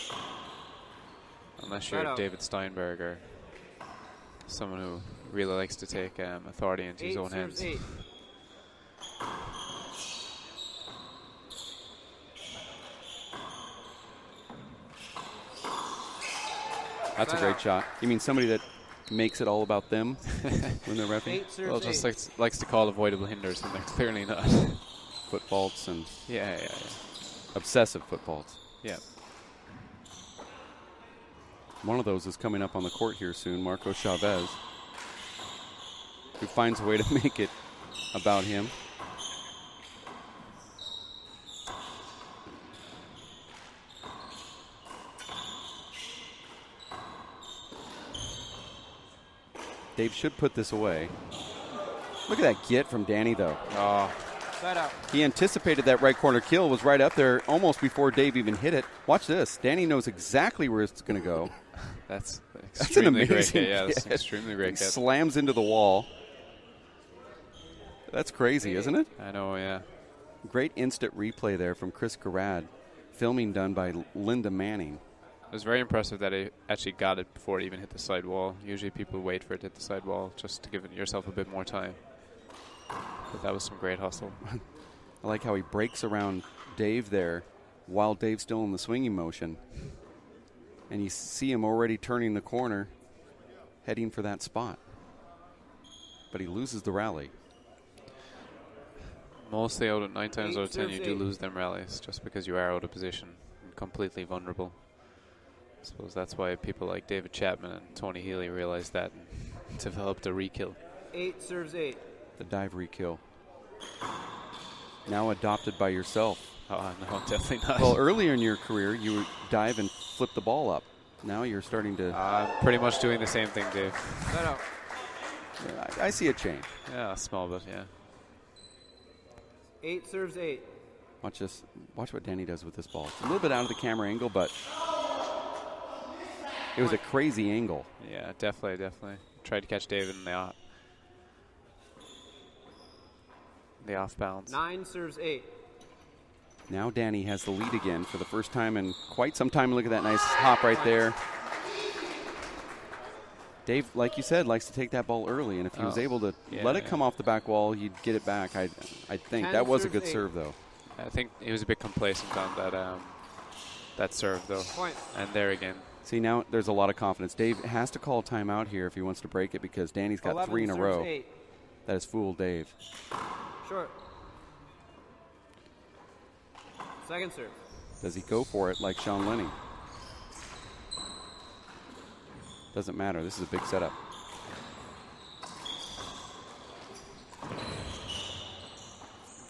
unless you're David Steinberg or someone who really likes to take authority into his own hands. That's a great shot. You mean somebody that makes it all about them when they're refereeing? Well, just likes to call avoidable hinders when they're clearly not. Foot faults and yeah. Obsessive foot faults. Yeah. One of those is coming up on the court here soon, Marco Chavez, who finds a way to make it about him. Dave should put this away. Look at that get from Danny, though. Oh. He anticipated that right corner kill, was right up there almost before Dave even hit it. Watch this. Danny knows exactly where it's going to go. That's extremely great get. Yeah, that's extremely great get. Slams into the wall. That's crazy, isn't it? I know, yeah. Great instant replay there from Chris Garrad. Filming done by Linda Manning. It was very impressive that he actually got it before it even hit the side wall. Usually people wait for it to hit the side wall just to give yourself a bit more time. But that was some great hustle. I like how he breaks around Dave there while Dave's still in the swinging motion. And you see him already turning the corner, heading for that spot. But he loses the rally. Mostly out of 9 times out of 10 you do lose them rallies just because you are out of position and completely vulnerable. I suppose that's why people like David Chapman and Tony Healy realized that and developed the re-kill. 8 serves 8. The dive re-kill. Now adopted by yourself. Oh, no, definitely not. Well, earlier in your career, you would dive and flip the ball up. Now you're starting to... I'm pretty much doing the same thing, Dave. I see a change. Yeah, a small bit, yeah. 8 serves 8. Watch this. Watch what Danny does with this ball. It's a little bit out of the camera angle, but it was a crazy angle. Yeah, definitely. Tried to catch David in the off bounds. 9 serves 8. Now Danny has the lead again for the first time in quite some time. Look at that nice hop right there. Dave, like you said, likes to take that ball early, and if he was able to let it come off the back wall, he'd get it back. I think that was a good serve, though. I think he was a bit complacent on that serve, though. Point. And there again. See, now there's a lot of confidence. Dave has to call a timeout here if he wants to break it because Danny's got 3 in a row. 8. That has fooled Dave. Short. Second serve. Does he go for it like Sean Lenning? Doesn't matter. This is a big setup.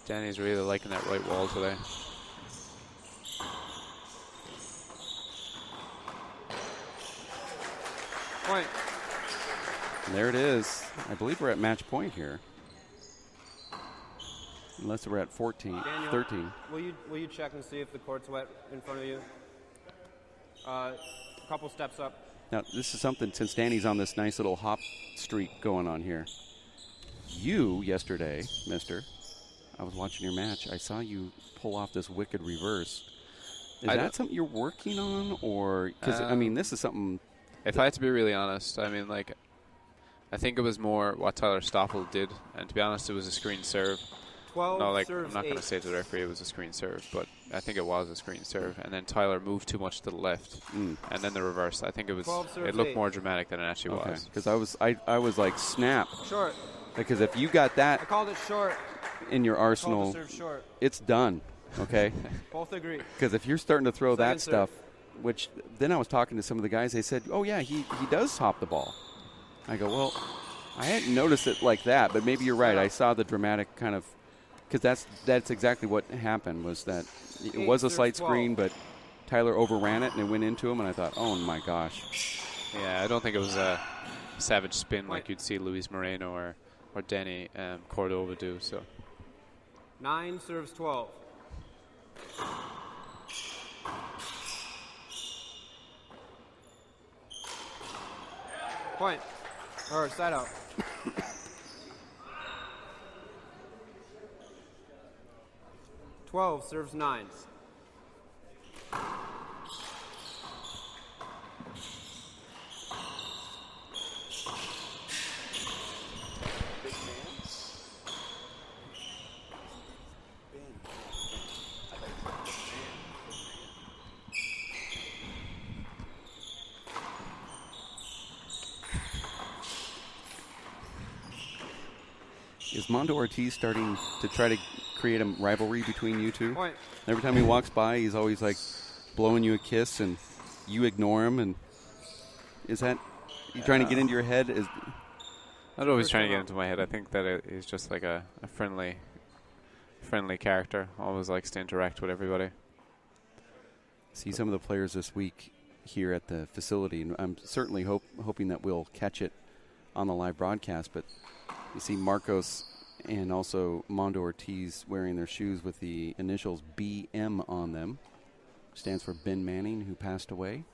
Danny's really liking that right wall today. Point. And there it is. I believe we're at match point here. Unless we're at 14, Daniel, 13. Will you check and see if the court's wet in front of you? A couple steps up. Now, this is something, since Danny's on this nice little hop streak going on here. You, yesterday, mister, I was watching your match. I saw you pull off this wicked reverse. Is that something you're working on? Or, because, I mean, this is something. If I had to be really honest, I mean, like, I think it was more what Tyler Stoffel did. And to be honest, it was a screen serve. 12 no, like, serves I'm not going to say to the referee it was a screen serve, but I think it was a screen serve. And then Tyler moved too much to the left, and then the reverse. I think it was. It looked more dramatic than it actually was. Because I was like, snap. Short. Because if you got that I called it short. In your arsenal, Called the serve short. It's done. Okay. Both agree. Because if you're starting to throw that Second serve. stuff, which then I was talking to some of the guys, they said, "Oh yeah, he does hop the ball." I go, "Well, I hadn't noticed it like that, but maybe you're right. I saw the dramatic kind of." Because that's exactly what happened, was that it was a slight screen, but Tyler overran it and it went into him, and I thought, oh my gosh. Yeah, I don't think it was a savage spin like you'd see Luis Moreno or Denny Cordova do. So 9 serves 12. Point. Or side out. Twelve serves 9. Is Mondo Ortiz starting to try to create a rivalry between you two? Point. Every time he walks by, he's always like blowing you a kiss, and you ignore him. And is that you trying to get into your head? Is Not always trying to get into my head. I think that he's just like a friendly character. Always likes to interact with everybody. See some of the players this week here at the facility, and I'm certainly hoping that we'll catch it on the live broadcast. But you see Marcos and also Mondo Ortiz wearing their shoes with the initials BM on them. Stands for Ben Manning, who passed away.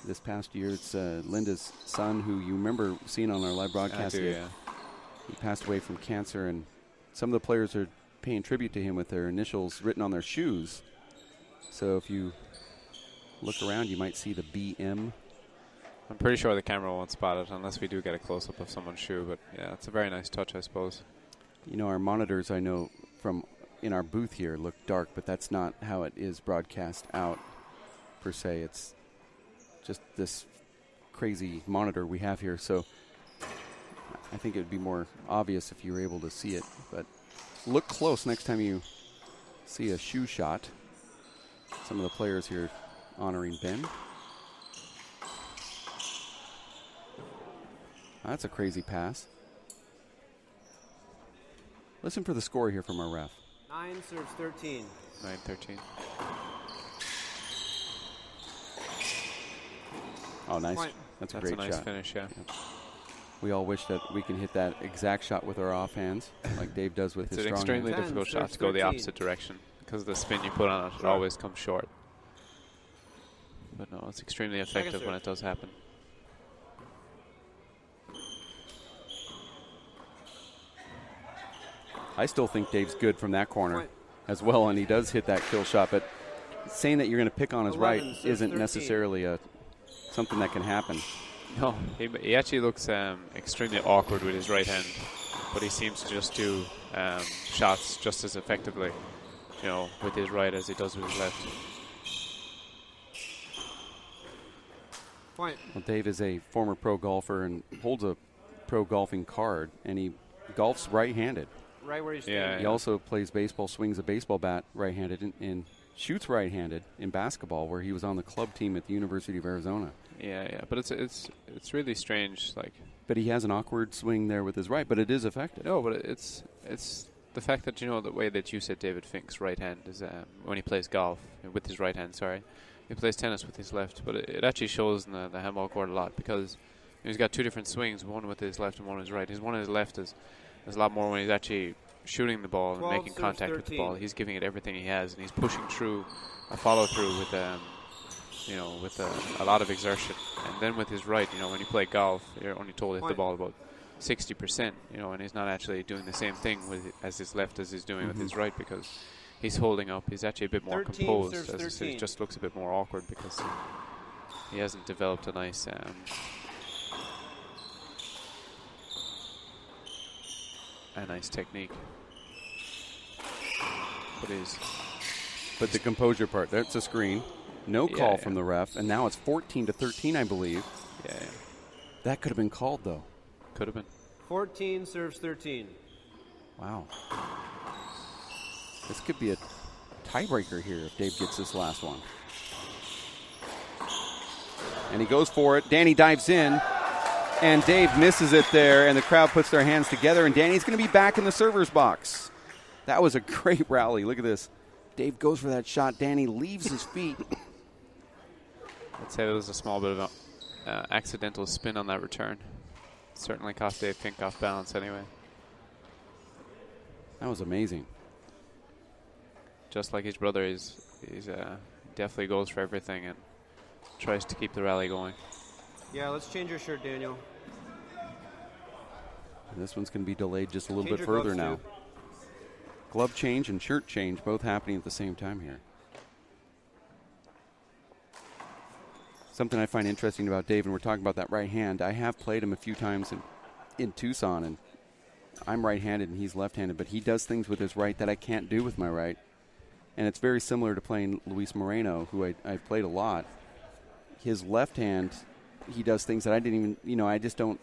This past year, it's Linda's son, who you remember seeing on our live broadcast. I do, yeah. He passed away from cancer, and some of the players are paying tribute to him with their initials written on their shoes. So if you look around, you might see the BM. I'm pretty sure the camera won't spot it unless we do get a close-up of someone's shoe. But, yeah, it's a very nice touch, I suppose. You know, our monitors, I know, from in our booth here look dark, but that's not how it is broadcast out, per se. It's just this crazy monitor we have here. So I think it would be more obvious if you were able to see it. But look close next time you see a shoe shot. Some of the players here honoring Ben. That's a crazy pass. Listen for the score here from our ref. 9 serves 13. 9-13. Oh, nice. Point. That's a That's great a nice shot. finish, yeah. We all wish that we can hit that exact shot with our offhands, like Dave does with It's his an strong extremely hands. difficult 10 shot serves to go the 13. opposite direction because of the spin you put on it. It always comes short. But no, it's extremely effective when serve. it does happen. I still think Dave's good from that corner Point. as well, and he does hit that kill shot. But saying that you're going to pick on his 11 right serves isn't 13. necessarily something that can happen. No, he actually looks extremely awkward with his right hand, but he seems to just do shots just as effectively, you know, with his right as he does with his left. Point. Well, Dave is a former pro golfer and holds a pro golfing card, and he golfs right-handed. Right where he's Yeah, standing. He also plays baseball, swings a baseball bat right-handed, and shoots right-handed in basketball, where he was on the club team at the University of Arizona. Yeah, but it's really strange, like. But he has an awkward swing there with his right, but it is effective. No, but it's the fact that, you know, the way that you said David Fink's right hand is when he plays golf with his right hand. Sorry, he plays tennis with his left, but it actually shows in the handball court a lot because he's got two different swings, one with his left and one with his right. His one with his left is a lot more when he's actually shooting the ball and 12 making serves contact with the 13. ball. He's giving it everything he has, and he's pushing through a follow through with with a lot of exertion. And then with his right, you know, when you play golf, you're only told to hit the ball about 60%, you know, and he's not actually doing the same thing as his left as he's doing with his right because he's holding up. He's actually a bit more 13 composed. serves As I said, 13. it just looks a bit more awkward because he hasn't developed a nice technique. But the composure part, that's a screen. No call from the ref, and now it's 14-13, I believe. Yeah. That could have been called, though. Could have been. 14 serves 13. Wow. This could be a tiebreaker here if Dave gets this last one. And he goes for it. Danny dives in, and Dave misses it there, and the crowd puts their hands together, and Danny's going to be back in the server's box. That was a great rally. Look at this. Dave goes for that shot. Danny leaves his feet. I'd say there was a small bit of accidental spin on that return. Certainly cost Dave Fink off balance anyway. That was amazing. Just like his brother, he's definitely goes for everything and tries to keep the rally going. Yeah, let's change your shirt, Daniel. And this one's going to be delayed just a little Change bit your further gloves, now. too. Glove change and shirt change both happening at the same time here. Something I find interesting about Dave, and we're talking about that right hand. I have played him a few times in Tucson, and I'm right-handed and he's left-handed, but he does things with his right that I can't do with my right. And it's very similar to playing Luis Moreno, who I've played a lot. His left hand, he does things that I didn't even, I just don't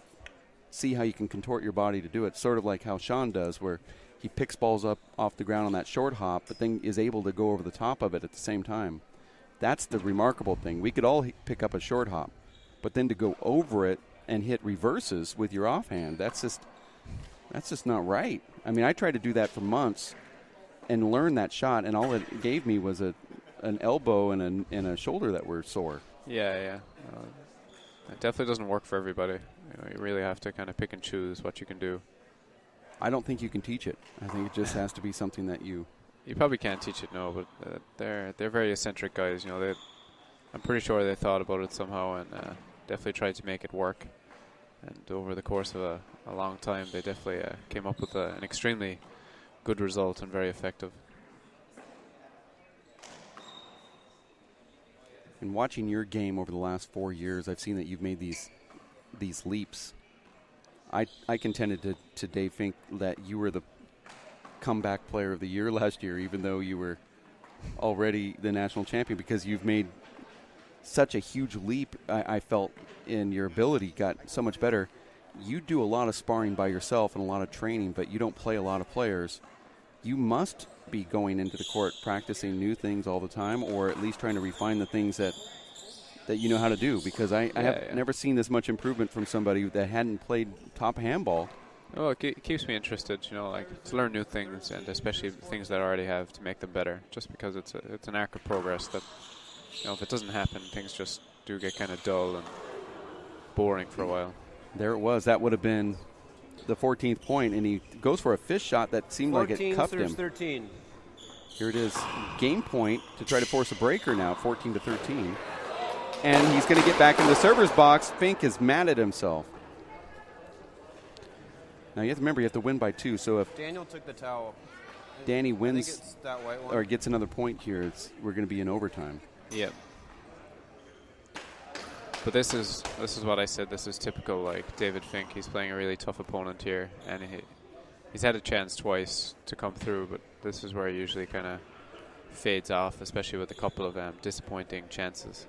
see how you can contort your body to do it. Sort of like how Sean does, where he picks balls up off the ground on that short hop, but then is able to go over the top of it at the same time. That's the remarkable thing. We could all pick up a short hop, but then to go over it and hit reverses with your offhand, that's just not right. I mean, I tried to do that for months and learn that shot, and all it gave me was an elbow and a shoulder that were sore. Yeah. It definitely doesn't work for everybody. You really have to kind of pick and choose what you can do. I don't think you can teach it. I think it just has to be something that you... You probably can't teach it, no, but they're very eccentric guys. I'm pretty sure they thought about it somehow and definitely tried to make it work. And over the course of a long time, they definitely came up with an extremely good result and very effective. In watching your game over the last 4 years, I've seen that you've made these leaps. I contended to Dave Fink that you were the comeback player of the year last year, even though you were already the national champion, because you've made such a huge leap. I felt in your ability got so much better. You do a lot of sparring by yourself and a lot of training, but you don't play a lot of players. You must be going into the court practicing new things all the time, or at least trying to refine the things that you know how to do, because I have never seen this much improvement from somebody that hadn't played top handball. Oh, it keeps me interested, to learn new things, and especially things that I already have to make them better, just because it's an arc of progress that, if it doesn't happen, things just do get kind of dull and boring for a while. There it was. That would have been the 14th point, and he goes for a fish shot that seemed like it cuffed him. 13. Here it is. Game point to try to force a breaker now, 14-13. And he's going to get back in the server's box. Fink is mad at himself. Now, you have to remember, you have to win by 2. So if Daniel took the towel. Danny I think wins it's that white one. or gets another point here, we're going to be in overtime. Yep. But this is what I said. This is typical, like David Fink. He's playing a really tough opponent here, and he's had a chance twice to come through, but this is where he usually kind of fades off, especially with a couple of disappointing chances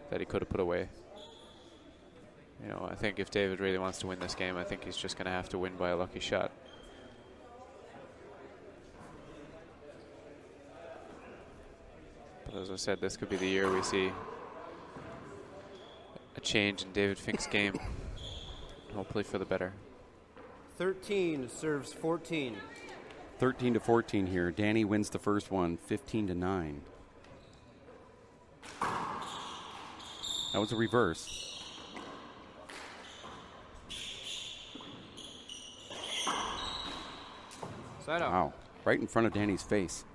that he could have put away. I think if David really wants to win this game, I think he's just going to have to win by a lucky shot. But as I said, this could be the year we see a change in David Fink's game, hopefully for the better. 13 serves 14. 13-14 here. Danny wins the first one, 15-9. That was a reverse. Side out. Wow. Right in front of Danny's face.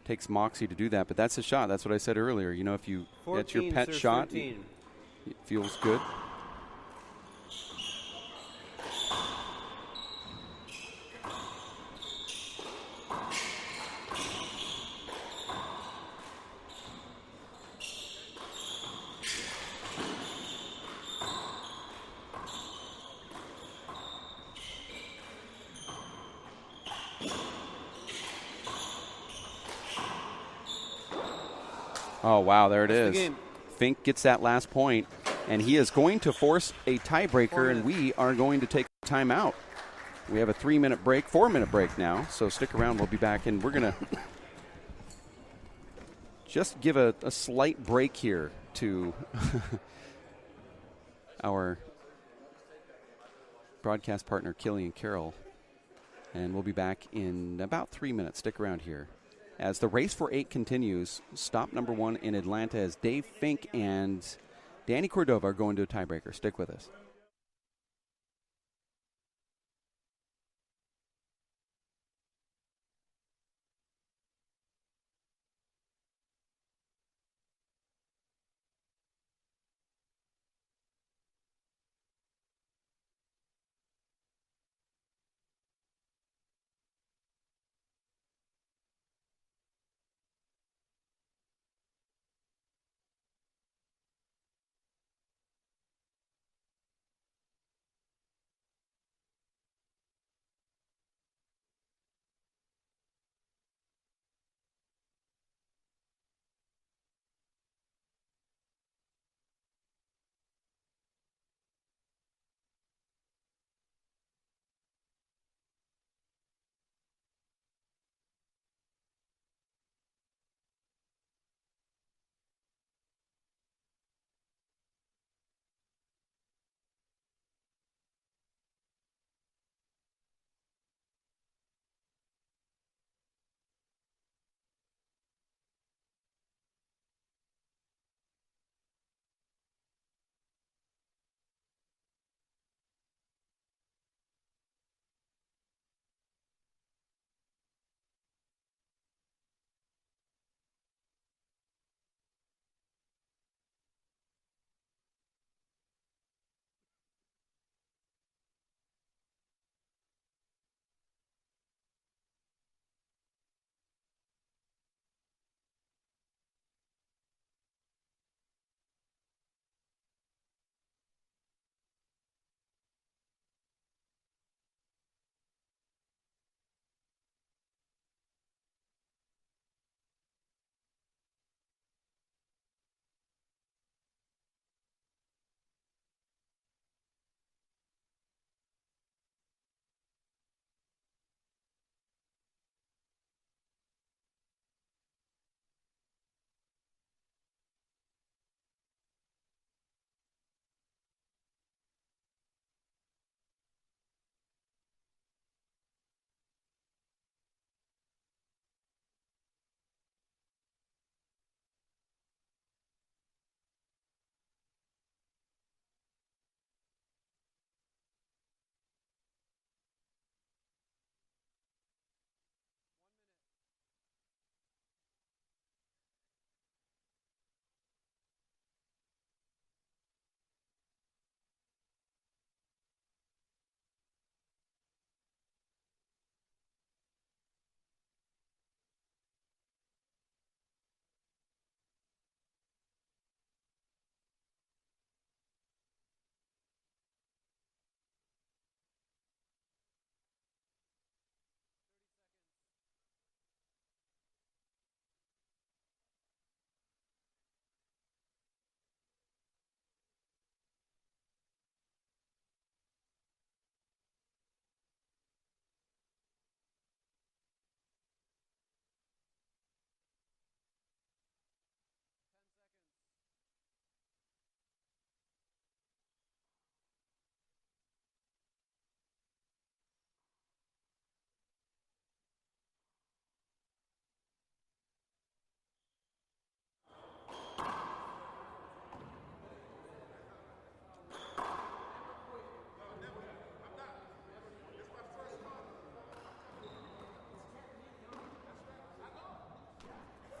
Takes moxie to do that, but that's a shot. That's what I said earlier. If you get your pet shot, 13. it feels good. Oh, wow, there it is. Fink gets that last point, and he is going to force a tiebreaker, and we are going to take a timeout. We have a 3-minute break, 4-minute break now, so stick around. We'll be back, and we're going to just give a slight break here to our broadcast partner, Killian Carroll, and we'll be back in about 3 minutes. Stick around here. As the race for 8 continues, stop number 1 in Atlanta as Dave Fink and Danny Cordova are going to a tiebreaker. Stick with us.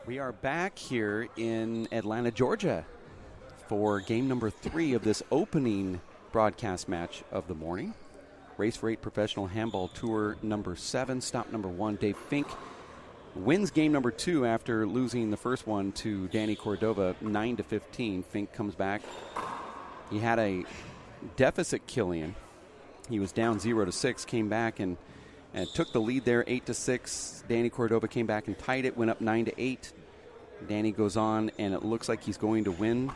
We are back here in Atlanta, Georgia for game number 3 of this opening broadcast match of the morning. Race for 8 Professional Handball Tour number 7, stop number 1. Dave Fink wins game number 2 after losing the first one to Danny Cordova 9-15. Fink comes back. He had a deficit killing. He was down 0-6, came back and took the lead there 8-6. Danny Cordova came back and tied it, went up 9-8. Danny goes on, and it looks like he's going to win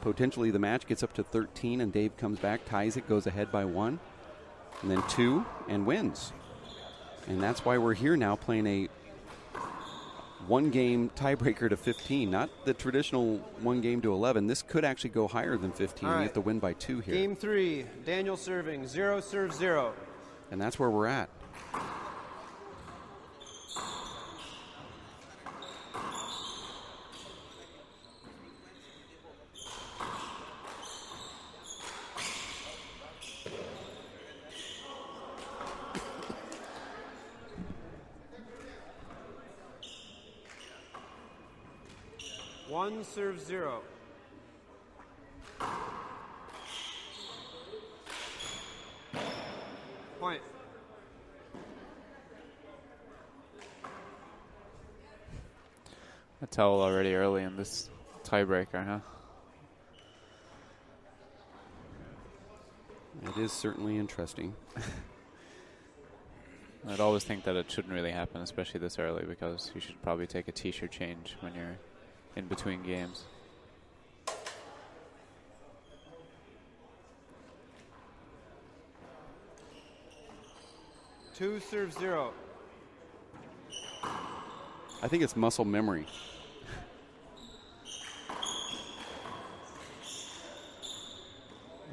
potentially the match, gets up to 13, and Dave comes back, ties it, goes ahead by 1, and then 2, and wins. And that's why we're here now playing a one-game tiebreaker to 15, not the traditional one game to 11. This could actually go higher than 15. All right. We have to win by 2 here. Game 3, Daniel serving, 0 serves 0. And that's where we're at. One serves 0. Point. A towel already early in this tiebreaker, huh? It is certainly interesting. I'd always think that it shouldn't really happen, especially this early, because you should probably take a t-shirt change when you're in between games. Two serves 0. I think it's muscle memory.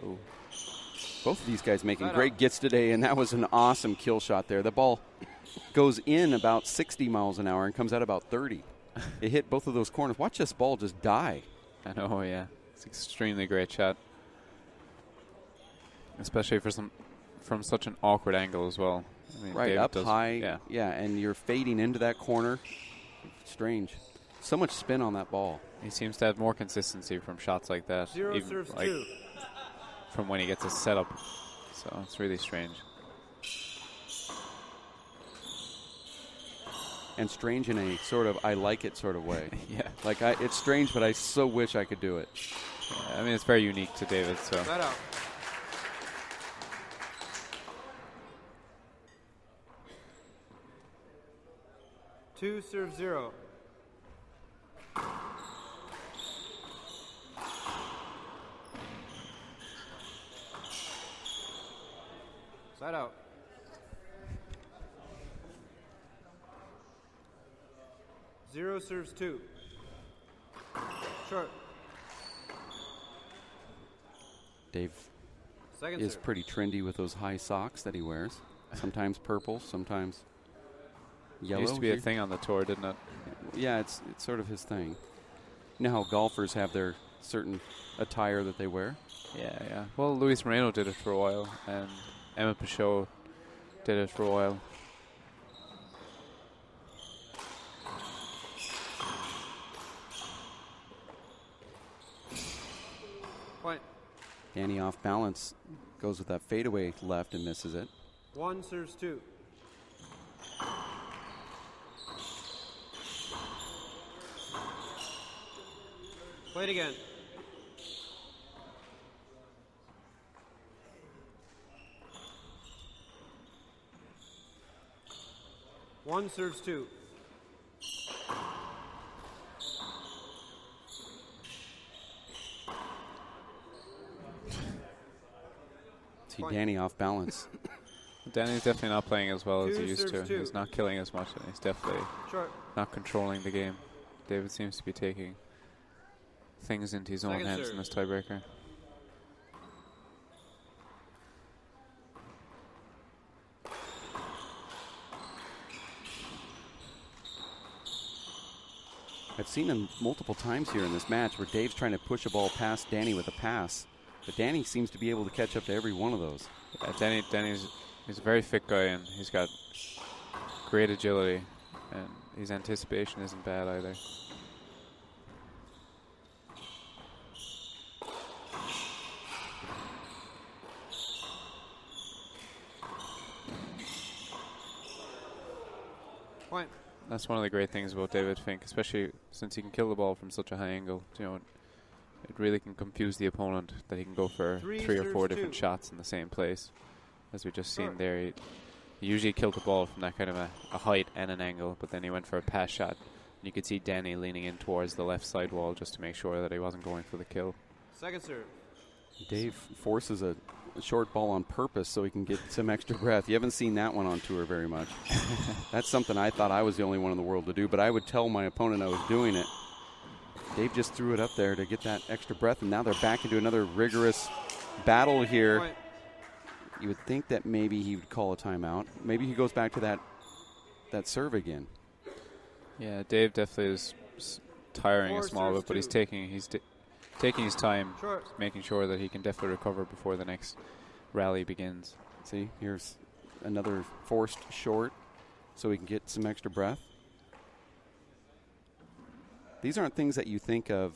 Oh. Both of these guys making great gets today, and that was an awesome kill shot there. The ball goes in about 60 miles an hour and comes out about 30. It hit both of those corners. Watch this ball just die. I know, yeah. It's an extremely great shot. Especially from such an awkward angle as well. I mean, Right, David up high. Yeah, and you're fading into that corner. Strange. So much spin on that ball. He seems to have more consistency from shots like that. 0 serves 2. From when he gets his setup. So it's really strange. And strange in a sort of I like it sort of way. Yeah. Like it's strange, but I so wish I could do it. Yeah, I mean, it's very unique to David. So. That out. Two serves 0. Side out. Zero serves 2. Short. Dave Second is serve. pretty trendy with those high socks that he wears. Sometimes purple, sometimes yellow. It used to be a thing on the tour, didn't it? Yeah, it's sort of his thing. You know how golfers have their certain attire that they wear? Yeah. Well, Luis Moreno did it for a while, and Emma Pichot did it for a while. Point. Danny off balance, goes with that fadeaway left and misses it. One serves 2. Play it again. One serves 2. See Danny off balance. Danny's definitely not playing as well as he Two used to. serves 2. He's not killing as much, and he's definitely Short. not controlling the game. David seems to be taking things into his own Second hands serve. in this tiebreaker. I've seen him multiple times here in this match where Dave's trying to push a ball past Danny with a pass, but Danny seems to be able to catch up to every one of those. Yeah, he's a very fit guy, and he's got great agility, and his anticipation isn't bad either. Point. That's one of the great things about David Fink, especially since he can kill the ball from such a high angle. You know, it really can confuse the opponent that he can go for three or four different shots in the same place. As we just seen there, he usually killed the ball from that kind of a height and an angle, but then he went for a pass shot. And you could see Danny leaning in towards the left side wall just to make sure that he wasn't going for the kill. Second serve. Dave forces a short ball on purpose so he can get some extra breath. You haven't seen that one on tour very much. That's something I thought I was the only one in the world to do, but I would tell my opponent I was doing it. Dave just threw it up there to get that extra breath, and now they're back into another rigorous battle here. Point. You would think that maybe he would call a timeout. Maybe he goes back to that serve again. Yeah, Dave definitely is tiring a small bit, but he's taking his time, making sure that he can definitely recover before the next rally begins. See, here's another forced short so he can get some extra breath. These aren't things that you think of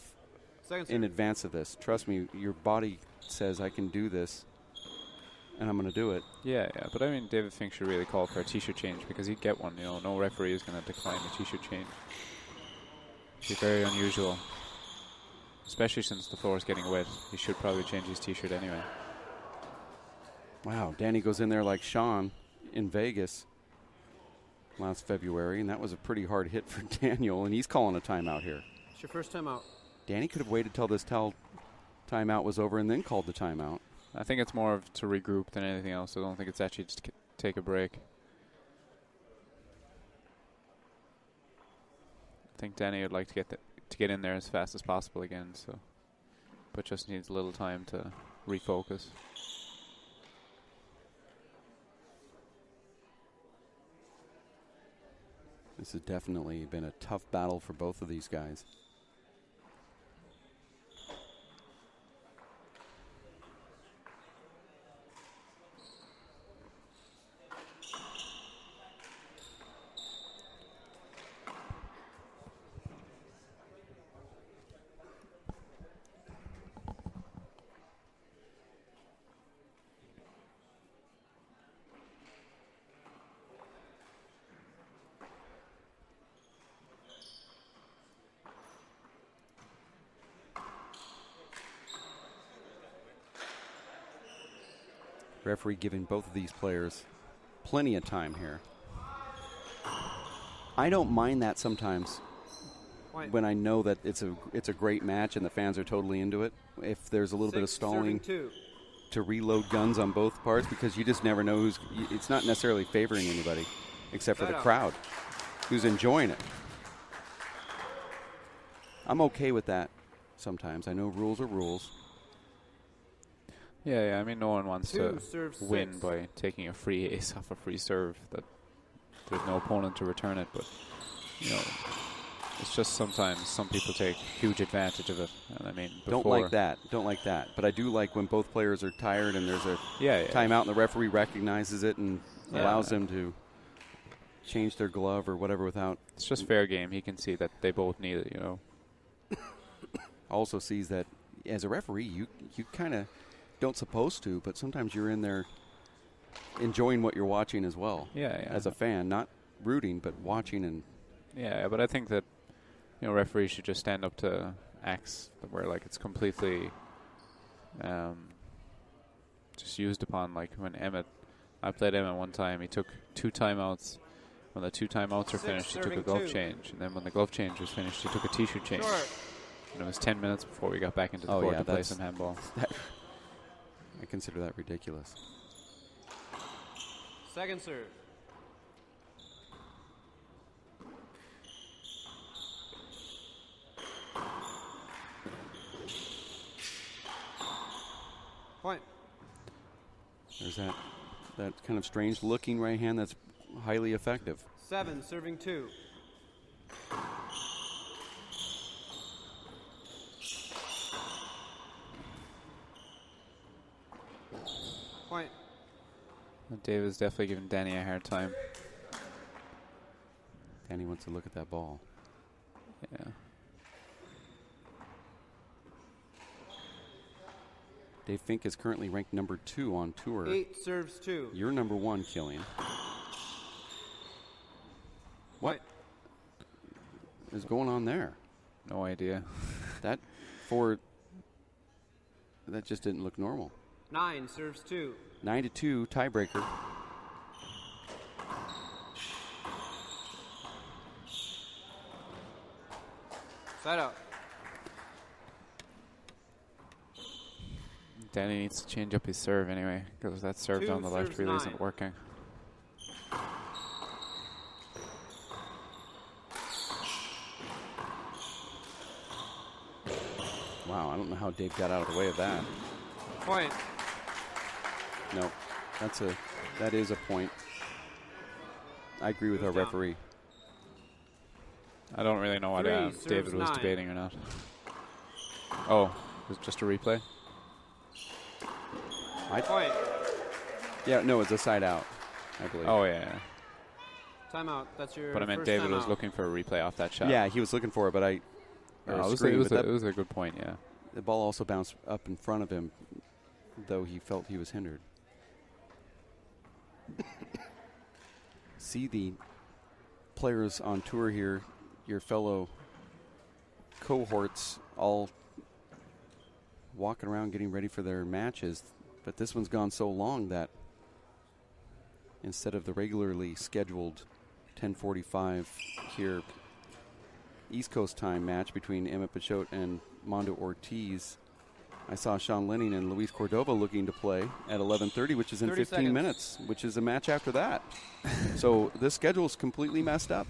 in advance of this. Trust me, your body says, I can do this, and I'm going to do it. Yeah, but I mean, David Fink should really call for a t-shirt change because he'd get one. You know, no referee is going to decline a t-shirt change. It'd be very unusual, especially since the floor is getting wet. He should probably change his t-shirt anyway. Wow, Danny goes in there like Sean in Vegas last February, and that was a pretty hard hit for Daniel, and he's calling a timeout here. It's your first timeout. Danny could have waited till this timeout was over and then called the timeout. I think it's more of to regroup than anything else. I don't think it's actually just take a break. I think Danny would like to get in there as fast as possible again, so but just needs a little time to refocus. This has definitely been a tough battle for both of these guys. Referee giving both of these players plenty of time here. I don't mind that sometimes when I know that it's a great match and the fans are totally into it. If there's a little bit of stalling to reload guns on both parts, because you just never know it's not necessarily favoring anybody except for the crowd who's enjoying it. I'm okay with that sometimes. I know rules are rules. Yeah, I mean, no one wants to win by taking a free ace off a free serve that there's no opponent to return it, but, you know, it's just sometimes some people take huge advantage of it. And I mean, don't like that. But I do like when both players are tired and there's a timeout and the referee recognizes it and allows them to change their glove or whatever without. It's just fair game. He can see that they both need it, you know. Also sees that as a referee, you kind of don't supposed to, but sometimes you're in there enjoying what you're watching as well. Yeah. As a fan, not rooting, but watching and. Yeah, but I think that, you know, referees should just stand up to acts where like it's completely just used upon. Like when I played Emmett one time. He took 2 timeouts. When the 2 timeouts were finished, he took a glove change, and then when the glove change was finished, he took a t-shirt change. And it was 10 minutes before we got back into the court to play some handball. I consider that ridiculous. Second serve. Point. There's that kind of strange looking right hand that's highly effective. 7, serving 2. Point. Dave is definitely giving Danny a hard time. Danny wants to look at that ball. Yeah. Dave Fink is currently ranked number 2 on tour. 8 serves 2. You're number 1, Killian. What is going on there? No idea. That just didn't look normal. 9 serves 2. 9-2 tiebreaker. Side out. Danny needs to change up his serve anyway, because that serve 2 down the left serves really 9. isn't working. Wow, I don't know how Dave got out of the way of that. Point. No, that is a point. I agree with our referee. I don't really know what 3 David was 9. debating or not. Oh, was it just a replay? Point. Yeah, no, it's a side out, I believe. Oh, yeah. Timeout. That's your But I meant first David was timeout. looking for a replay off that shot. Yeah, he was looking for it, but it was a good point, yeah. The ball also bounced up in front of him, though he felt he was hindered. See the players on tour here, your fellow cohorts, all walking around getting ready for their matches. But this one's gone so long that instead of the regularly scheduled 10:45 here East Coast time match between Emmett Pachot and Mondo Ortiz, I saw Sean Lenning and Luis Cordova looking to play at 11:30, which is in 15 seconds. minutes, which is a match after that. So this schedule is completely messed up.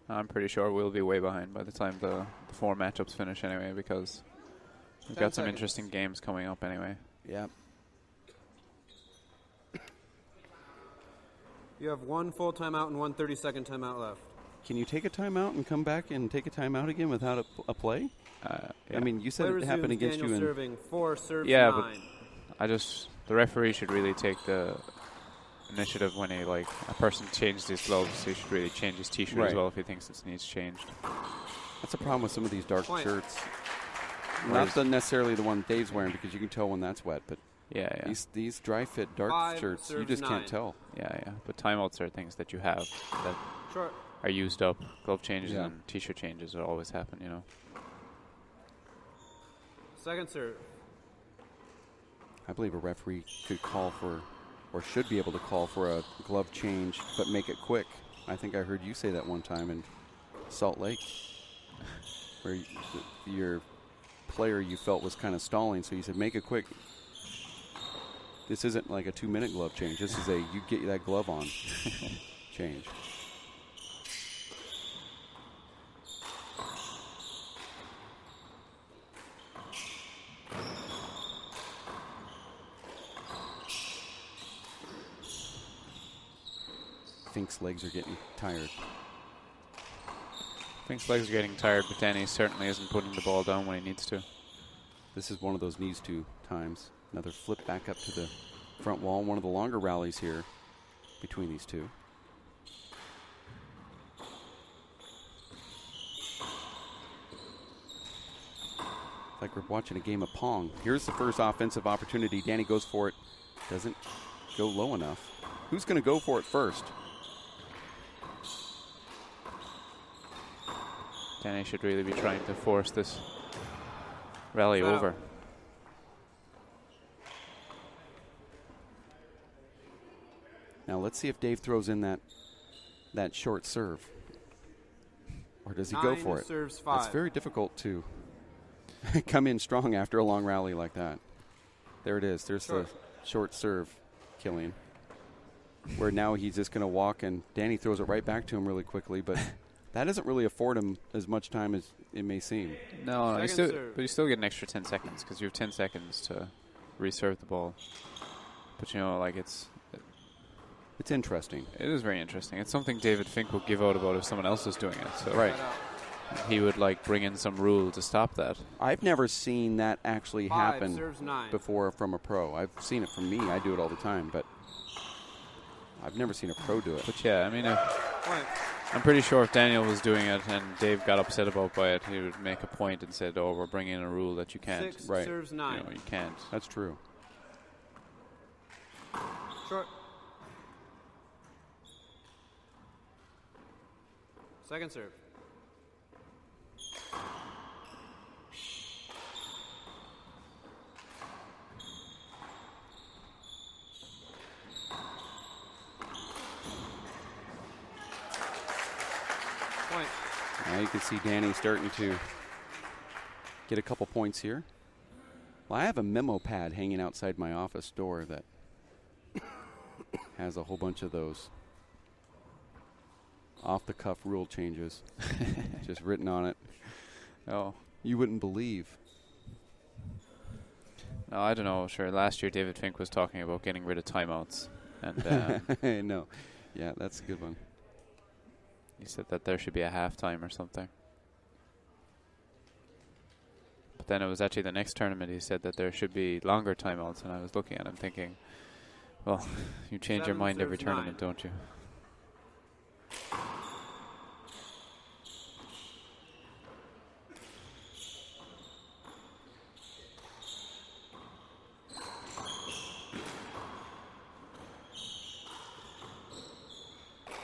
I'm pretty sure we'll be way behind by the time the 4 matchups finish anyway, because we've got some 10 interesting games coming up anyway. Yeah. You have 1 full timeout and 1 30-second timeout left. Can you take a timeout and come back and take a timeout again without a play? Yeah. I mean, you said Play it happened resumes, against Daniel you in serving 4 serves Yeah, 9. the referee should really take the initiative when a person changed his gloves. He should really change his t-shirt as well if he thinks it needs changed. That's a problem with some of these dark Point. shirts. Not necessarily the one Dave's wearing, because you can tell when that's wet, but Yeah. these dry fit dark 5 shirts, you serves just 9. can't tell. Yeah. But timeouts are things that you have that Short. are used up. Glove changes Yeah. and t-shirt changes will always happen, you know. Second serve. I believe a referee could call for, or should be able to call for a glove change, but make it quick. I think I heard you say that one time in Salt Lake, where your player you felt was kind of stalling, so you said, make it quick. This isn't like a 2-minute glove change. This is you get that glove on change. Fink's legs are getting tired. Fink's legs are getting tired, but Danny certainly isn't putting the ball down when he needs to. This is one of those needs to times. Another flip back up to the front wall. One of the longer rallies here between these two. Like we're watching a game of Pong. Here's the first offensive opportunity. Danny goes for it. Doesn't go low enough. Who's going to go for it first? Danny should really be trying to force this rally over. Now let's see if Dave throws in that short serve. Or does he go for it? Serves 5. It's very difficult to come in strong after a long rally like that. There it is. There's the short serve killing. Where now he's just going to walk, and Danny throws it right back to him really quickly, but that doesn't really afford him as much time as it may seem. No, you still get an extra 10 seconds because you have 10 seconds to reserve the ball. But you know, like it's interesting. It is very interesting. It's something David Fink would give out about if someone else was doing it. So right. He would bring in some rule to stop that. I've never seen that actually happen serves 9. before from a pro. I've seen it from me. I do it all the time, but I've never seen a pro do it. But yeah, I mean, I'm pretty sure if Daniel was doing it and Dave got upset about it, he would make a point and said, "Oh, we're bringing in a rule that you can't." 6 Right. serves 9. You can't. That's true. Short. Second serve. Point. Now you can see Danny starting to get a couple points here. Well, I have a memo pad hanging outside my office door that has a whole bunch of those off-the-cuff rule changes just written on it. Oh, you wouldn't believe. No, I don't know. Sure, last year David Fink was talking about getting rid of timeouts. And no. Yeah, that's a good one. He said that there should be a halftime or something. But then it was actually the next tournament he said that there should be longer timeouts, and I was looking at him thinking, well, you change your mind every tournament, don't you?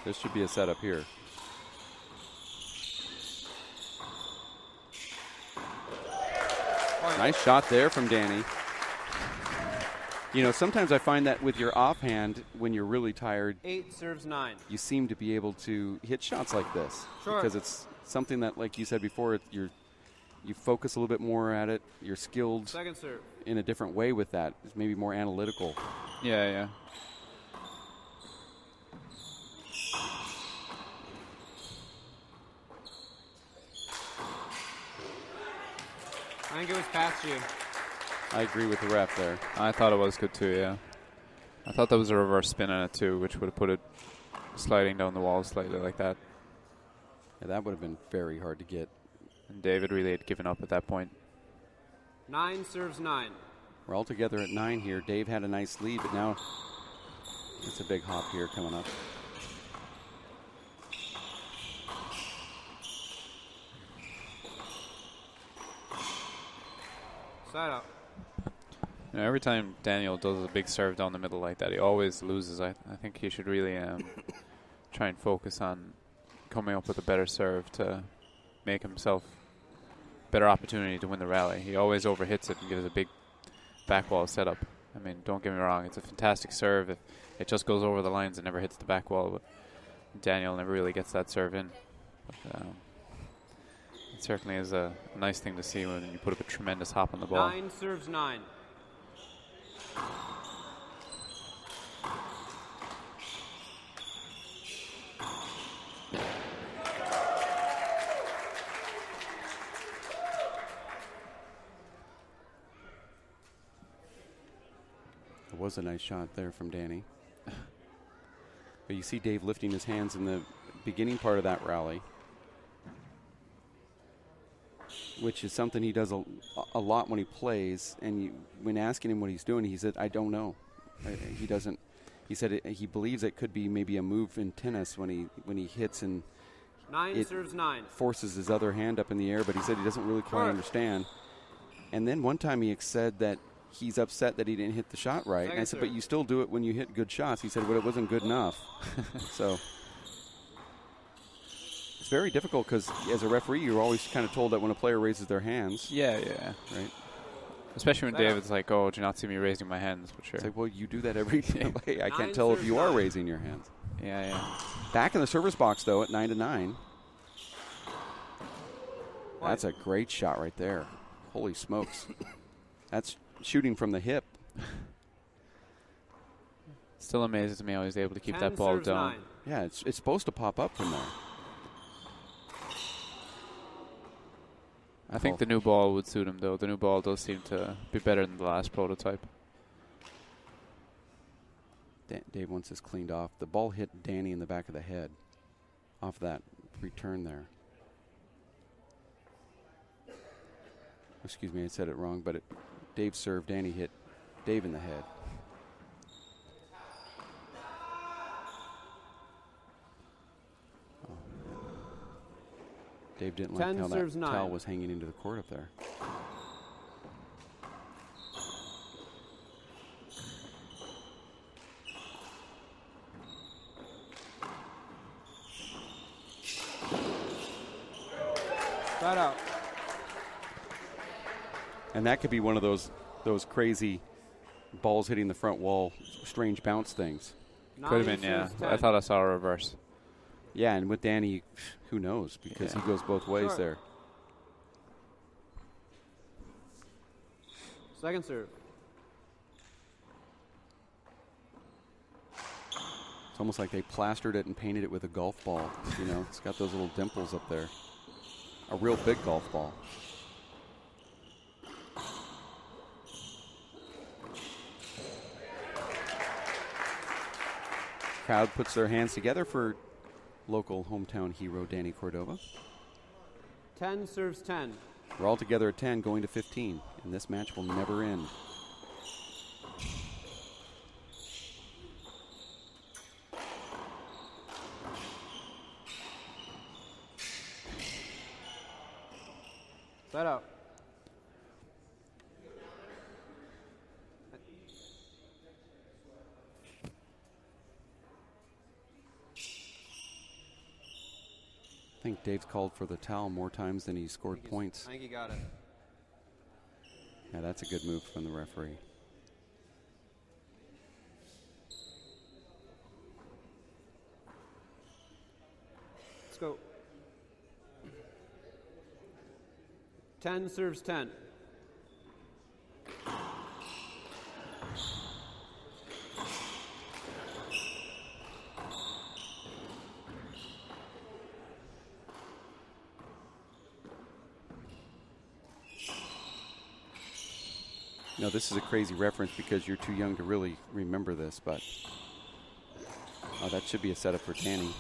This should be a setup here. Nice shot there from Danny. You know, sometimes I find that with your offhand, when you're really tired, 8 serves 9. you seem to be able to hit shots like this. Sure. Because it's something that, like you said before, you focus a little bit more at it. You're skilled Second serve. in a different way with that. It's maybe more analytical. Yeah, yeah. I think it was past you. I agree with the ref there. I thought it was good too, yeah. I thought there was a reverse spin on it too, which would have put it sliding down the wall slightly like that. Yeah, that would have been very hard to get. And David really had given up at that point. 9 serves 9. We're all together at 9 here. Dave had a nice lead, but now it's a big hop here coming up. Side out. You know, every time Daniel does a big serve down the middle like that, he always loses. I think he should really try and focus on coming up with a better serve to make himself better opportunity to win the rally. He always overhits it and gives a big back wall setup. I mean, don't get me wrong, it's a fantastic serve. If it just goes over the lines and never hits the back wall, but Daniel never really gets that serve in. But, it certainly is a nice thing to see when you put up a tremendous hop on the ball. 9 serves 9. It was a nice shot there from Danny. But you see Dave lifting his hands in the beginning part of that rally, which is something he does a lot when he plays. And when asking him what he's doing, he said, I don't know. He doesn't. He said he believes it could be maybe a move in tennis when he hits and 9 serves 9. forces his other hand up in the air, but he said he doesn't really quite understand. And then one time he said that he's upset that he didn't hit the shot right. And I said, but you still do it when you hit good shots. He said, well, it wasn't good enough. So it's very difficult because as a referee, you're always kind of told that when a player raises their hands. Yeah, yeah. Right. Especially when David's like, oh, do you not see me raising my hands? But sure. It's like, well, you do that every day. I can't tell if you are raising your hands. Yeah, yeah. Back in the service box, though, at 9-9. That's a great shot right there. Holy smokes. That's shooting from the hip. Still amazes me how he's able to keep that ball down. 9. Yeah, it's supposed to pop up from there. I think the new ball would suit him, though. The new ball does seem to be better than the last prototype. Dave wants this cleaned off. The ball hit Danny in the back of the head off that return there. Excuse me, I said it wrong, but Dave served, Danny hit Dave in the head. Dave didn't like 10 how that serves 9. towel was hanging into the court up there. Flat out. And that could be one of those crazy balls hitting the front wall, strange bounce things. Could have been, yeah. I thought I saw a reverse. Yeah, and with Danny, who knows, because he goes both ways there. Second serve. It's almost like they plastered it and painted it with a golf ball. You know, it's got those little dimples up there. A real big golf ball. Crowd puts their hands together for local hometown hero Danny Cordova. 10 serves 10. We're all together at 10, going to 15, and this match will never end. Flat out. I think Dave's called for the towel more times than he scored points. I think he got it. Yeah, that's a good move from the referee. Let's go. 10 serves 10. No, this is a crazy reference because you're too young to really remember this, but that should be a setup for Danny.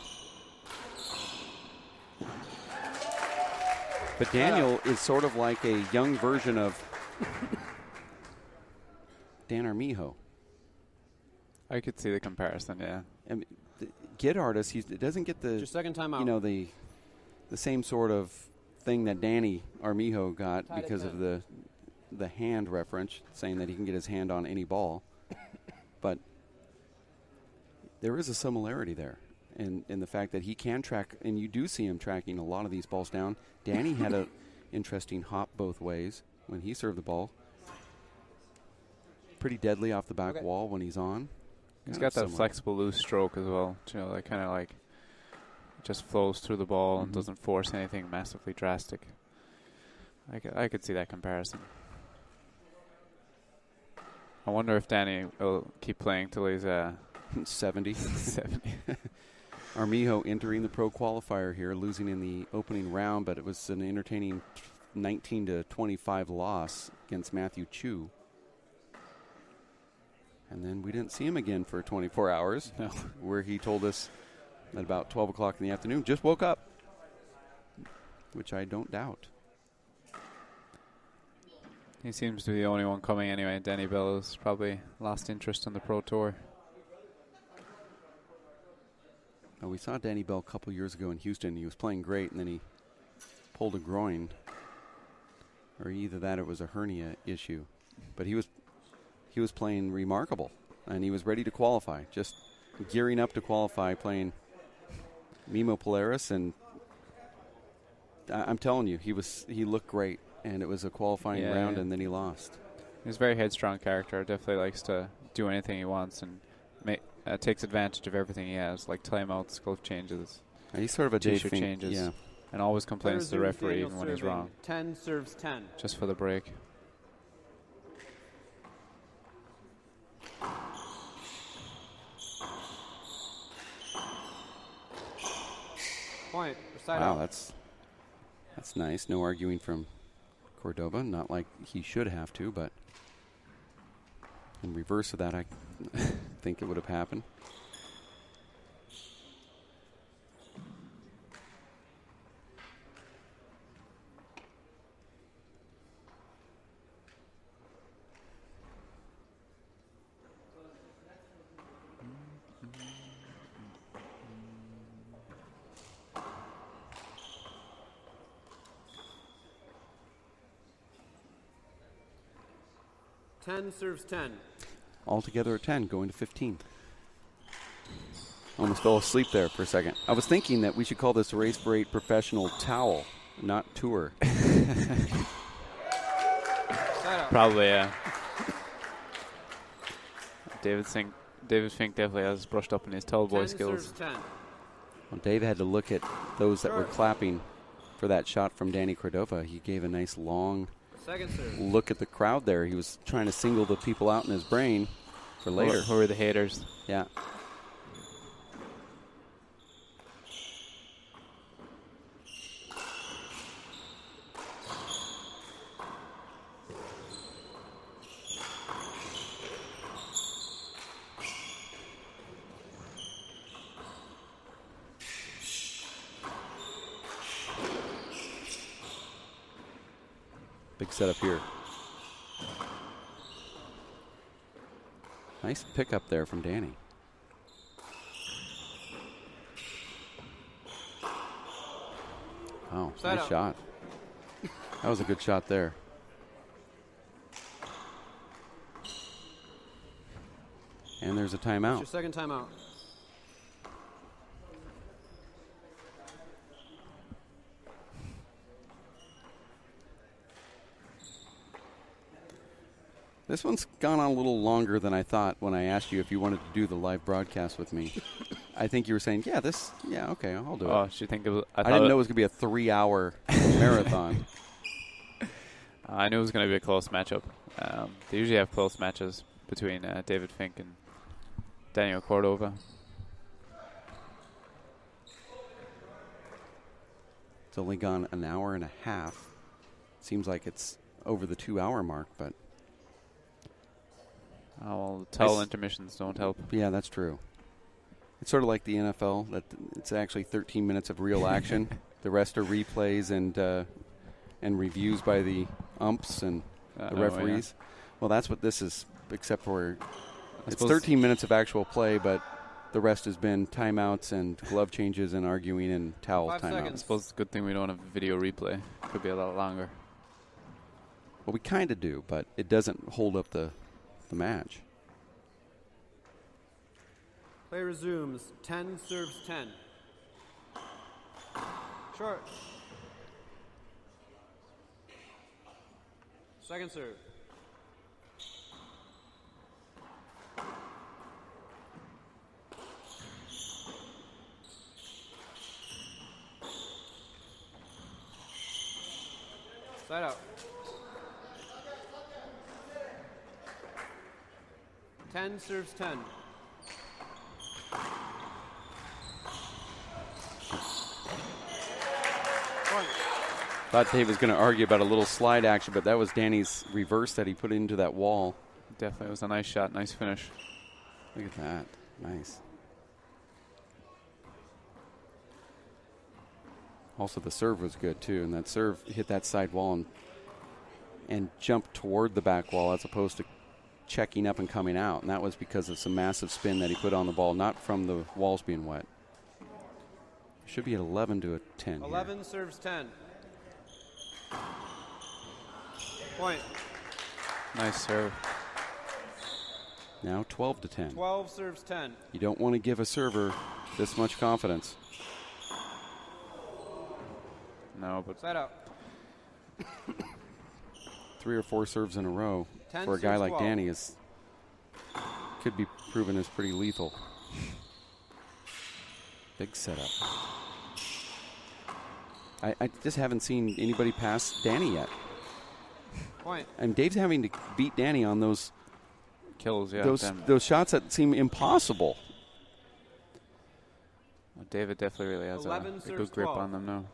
But Daniel is sort of like a young version of Dan Armijo. I could see the comparison, yeah. I mean, Git artist, he doesn't get the Just second time out. You know, the same sort of thing that Danny Armijo got Tied at because of 10. the hand reference, saying that he can get his hand on any ball. But there is a similarity there in the fact that he can track, and you do see him tracking a lot of these balls down. Danny had an interesting hop both ways when he served the ball. Pretty deadly off the back wall when he's on. He's got that flexible loose stroke as well. You know, that kind of like just flows through the ball and doesn't force anything massively drastic. I could see that comparison. I wonder if Danny will keep playing till he's 70. 70. Armijo entering the pro qualifier here, losing in the opening round, but it was an entertaining 19-25 loss against Matthew Chu. And then we didn't see him again for 24 hours, where he told us at about 12 o'clock in the afternoon, just woke up, which I don't doubt. He seems to be the only one coming anyway. Danny Bell has probably lost interest in the Pro Tour. We saw Danny Bell a couple years ago in Houston. He was playing great, and then he pulled a groin. Or either that or it was a hernia issue. But he was playing remarkable, and he was ready to qualify, just gearing up to qualify, playing Mimo Polaris, and I'm telling you, he looked great, and it was a qualifying round, and then he lost. He's a very headstrong character. Definitely likes to do anything he wants and takes advantage of everything he has, like timeouts, glove changes. He's sort of a Dave Fink, changes, yeah. And always complains to the referee even when he's wrong. 10 serves 10. Just for the break. Point. Side Wow, out. that's nice. No arguing from Cordova. Not like he should have to, but in reverse of that, I think it would have happened. 10 serves 10. Altogether at 10, going to 15. Almost fell asleep there for a second. I was thinking that we should call this Race for 8 Professional Towel, not Tour. Probably, yeah. David Fink definitely has brushed up in his tall boy skills. 10. Well, Dave had to look at those that were clapping for that shot from Danny Cordova. He gave a nice long look at the crowd there. He was trying to single the people out in his brain for later. Who are the haters? Yeah. Big setup here. Nice pickup there from Danny. Oh, nice shot. That was a good shot there. And there's a timeout. It's your second timeout. This one's gone on a little longer than I thought when I asked you if you wanted to do the live broadcast with me. I think you were saying, yeah, okay, I'll do it. Oh, you think it was? I didn't know it was going to be a 3-hour marathon. I knew it was going to be a close matchup. They usually have close matches between David Fink and Daniel Cordova. It's only gone an hour and a half. Seems like it's over the 2-hour mark, but... Oh, well, towel intermissions don't help. Yeah, that's true. It's sort of like the NFL, that it's actually 13 minutes of real action. The rest are replays and reviews by the umps and the referees. Yeah. Well, that's what this is, except for it's 13 minutes of actual play, but the rest has been timeouts and glove changes and arguing and towel timeouts. I suppose it's a good thing we don't have a video replay. Could be a lot longer. Well, we kind of do, but it doesn't hold up the match. Play resumes. 10 serves 10. Short. Second serve. Side out. 10 serves 10. Point. Thought Dave was going to argue about a little slide action, but that was Danny's reverse that he put into that wall. Definitely was a nice shot, nice finish. Look at that. Nice. Also, the serve was good, too, and that serve hit that side wall and jumped toward the back wall as opposed to checking up and coming out, and that was because of some massive spin that he put on the ball, not from the walls being wet. Should be at 11 to a 10. 11 here. Serves 10. Point. Nice serve. Now 12 to 10. 12 serves 10. You don't want to give a server this much confidence. No, but side out. 3 or 4 serves in a row for a guy like 12. Danny could be proven as pretty lethal. Big setup. I just haven't seen anybody pass Danny yet. Point. And Dave's having to beat Danny on those kills, yeah. Those shots that seem impossible. Well, David definitely really has a good grip 12. on them now.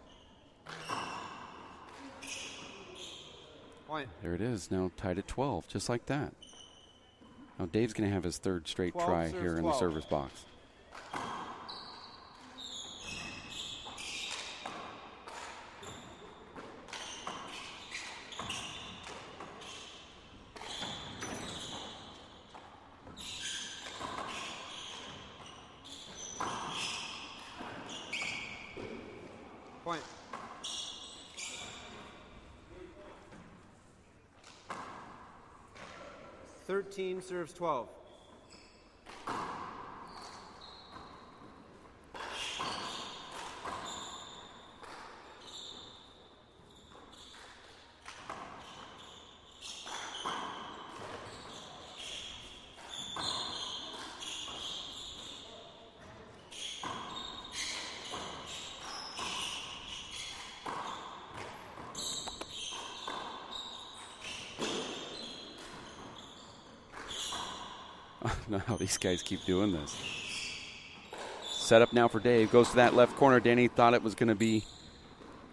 Point. There it is, now tied at 12, just like that. Now Dave's going to have his third straight try here in the server's box. Point. 13 serves 12. know how these guys keep doing this. Set up now for Dave. Goes to that left corner. Danny thought it was going to be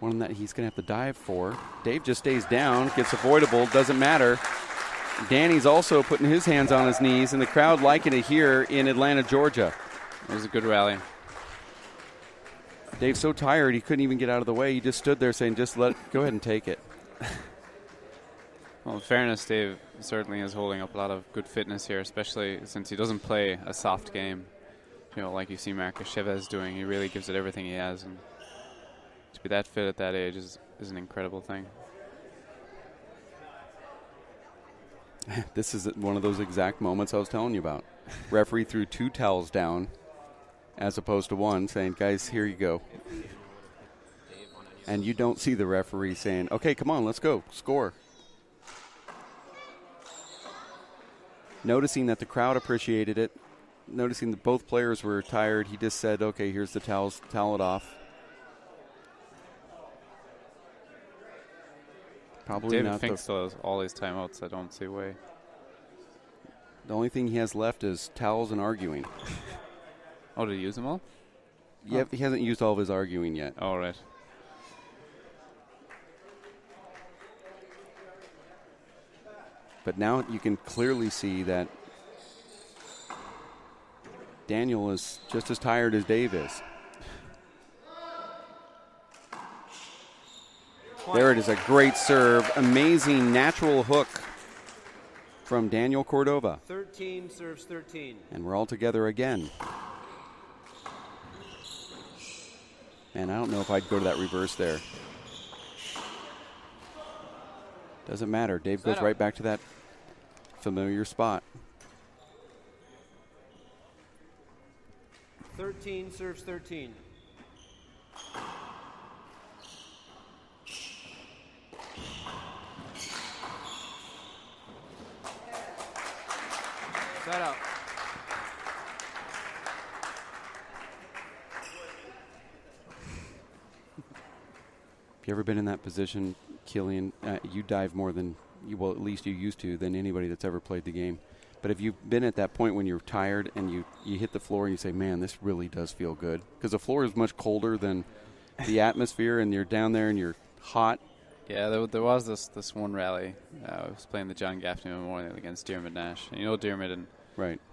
one that he's going to have to dive for. Dave just stays down, gets avoidable, doesn't matter. Danny's also putting his hands on his knees, and the crowd liking it here in Atlanta, Georgia. It was a good rally. Dave's so tired he couldn't even get out of the way. He just stood there saying, just go ahead and take it. Well, in fairness, Dave certainly is holding up a lot of good fitness here, especially since he doesn't play a soft game. You know, like you see Marcus Chavez doing. He really gives it everything he has, and to be that fit at that age is an incredible thing. This is one of those exact moments I was telling you about. Referee threw 2 towels down as opposed to 1, saying, guys, here you go. And you don't see the referee saying, okay, come on, let's go, score. Noticing that the crowd appreciated it, noticing that both players were tired, he just said, okay, here's the towels, towel it off. Probably David not. Fink still has all his timeouts. I don't see why. The only thing he has left is towels and arguing. Oh, did he use them all? Yeah, he hasn't used all of his arguing yet. All right. But now you can clearly see that Daniel is just as tired as Dave is. There it is, a great serve. Amazing natural hook from Daniel Cordova. 13 serves 13. And we're all together again. Man, I don't know if I'd go to that reverse there. Doesn't matter. Dave goes right back to that familiar spot. 13 serves 13. Set out. Have you ever been in that position, Killian? You dive more than, well, at least you used to, than anybody that's ever played the game. But have you been at that point when you're tired and you hit the floor and you say, man, this really does feel good? Because the floor is much colder than the atmosphere, and you're down there and you're hot. Yeah, there was this one rally. I was playing the John Gaffney Memorial against Diarmuid Nash. And you know Diarmuid and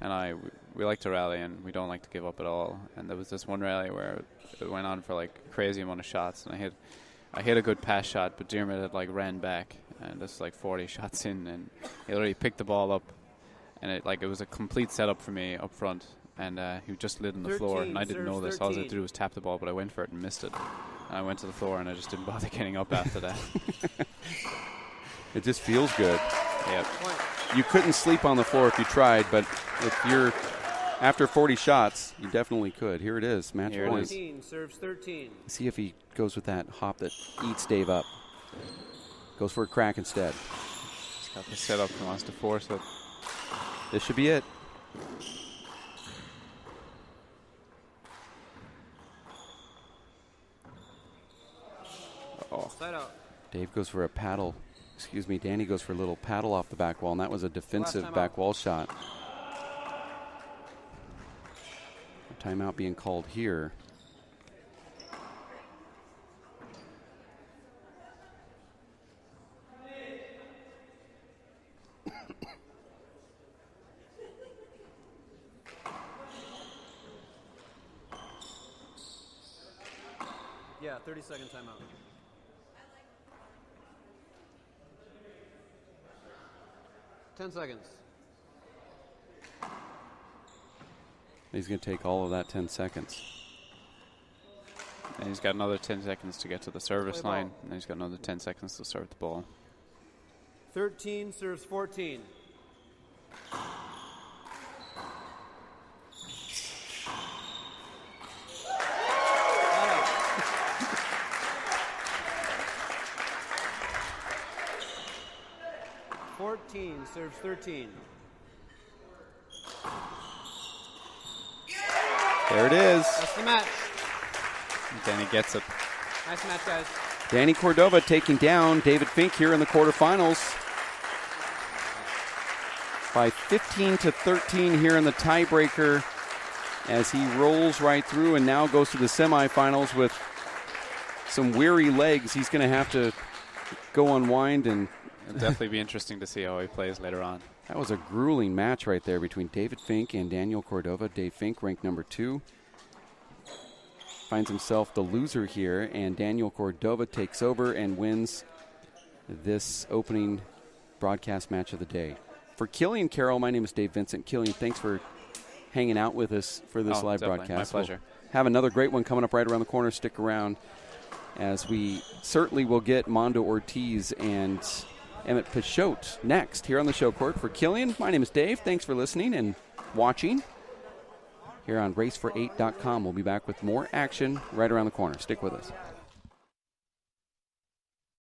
I, we like to rally and we don't like to give up at all. And there was this one rally where it went on for like a crazy amount of shots, and I hit a good pass shot, but Diarmuid had like ran back, and this was like 40 shots in, and he literally picked the ball up, and it was a complete setup for me up front, and he just lit on the floor, and I didn't know this. 13. All I had to do was tap the ball, but I went for it and missed it. And I went to the floor, and I just didn't bother getting up after that. It just feels good. Yep. You couldn't sleep on the floor if you tried, but if you're after 40 shots, you definitely could. Here it is, match point. 14 serves 13. See if he goes with that hop that eats Dave up. Goes for a crack instead. He's got the setup and wants to force it. This should be it. Oh. Dave goes for a paddle. Excuse me, Danny goes for a little paddle off the back wall, and that was a defensive back wall shot. A timeout being called here. Yeah, 30-second timeout. Ten seconds. He's going to take all of that 10 seconds. And he's got another 10 seconds to get to the service line, and he's got another 10 seconds to serve the ball. 13 serves 14. Serves 13. There it is. That's the match. Danny gets it. Nice match, guys. Danny Cordova taking down David Fink here in the quarterfinals by 15-13 here in the tiebreaker as he rolls right through and now goes to the semifinals with some weary legs. He's going to have to go unwind, and It'll definitely be interesting to see how he plays later on. that was a grueling match right there between David Fink and Daniel Cordova. Dave Fink ranked number 2. Finds himself the loser here, and Daniel Cordova takes over and wins this opening broadcast match of the day. For Killian Carroll, my name is Dave Vincent. Killian, thanks for hanging out with us for this live definitely. broadcast. My pleasure. We'll have another great one coming up right around the corner. Stick around, as we certainly will get Mondo Ortiz and Emmett Pichot next here on the show court. For Killian, my name is Dave. Thanks for listening and watching here on racefor8.com. We'll be back with more action right around the corner. Stick with us.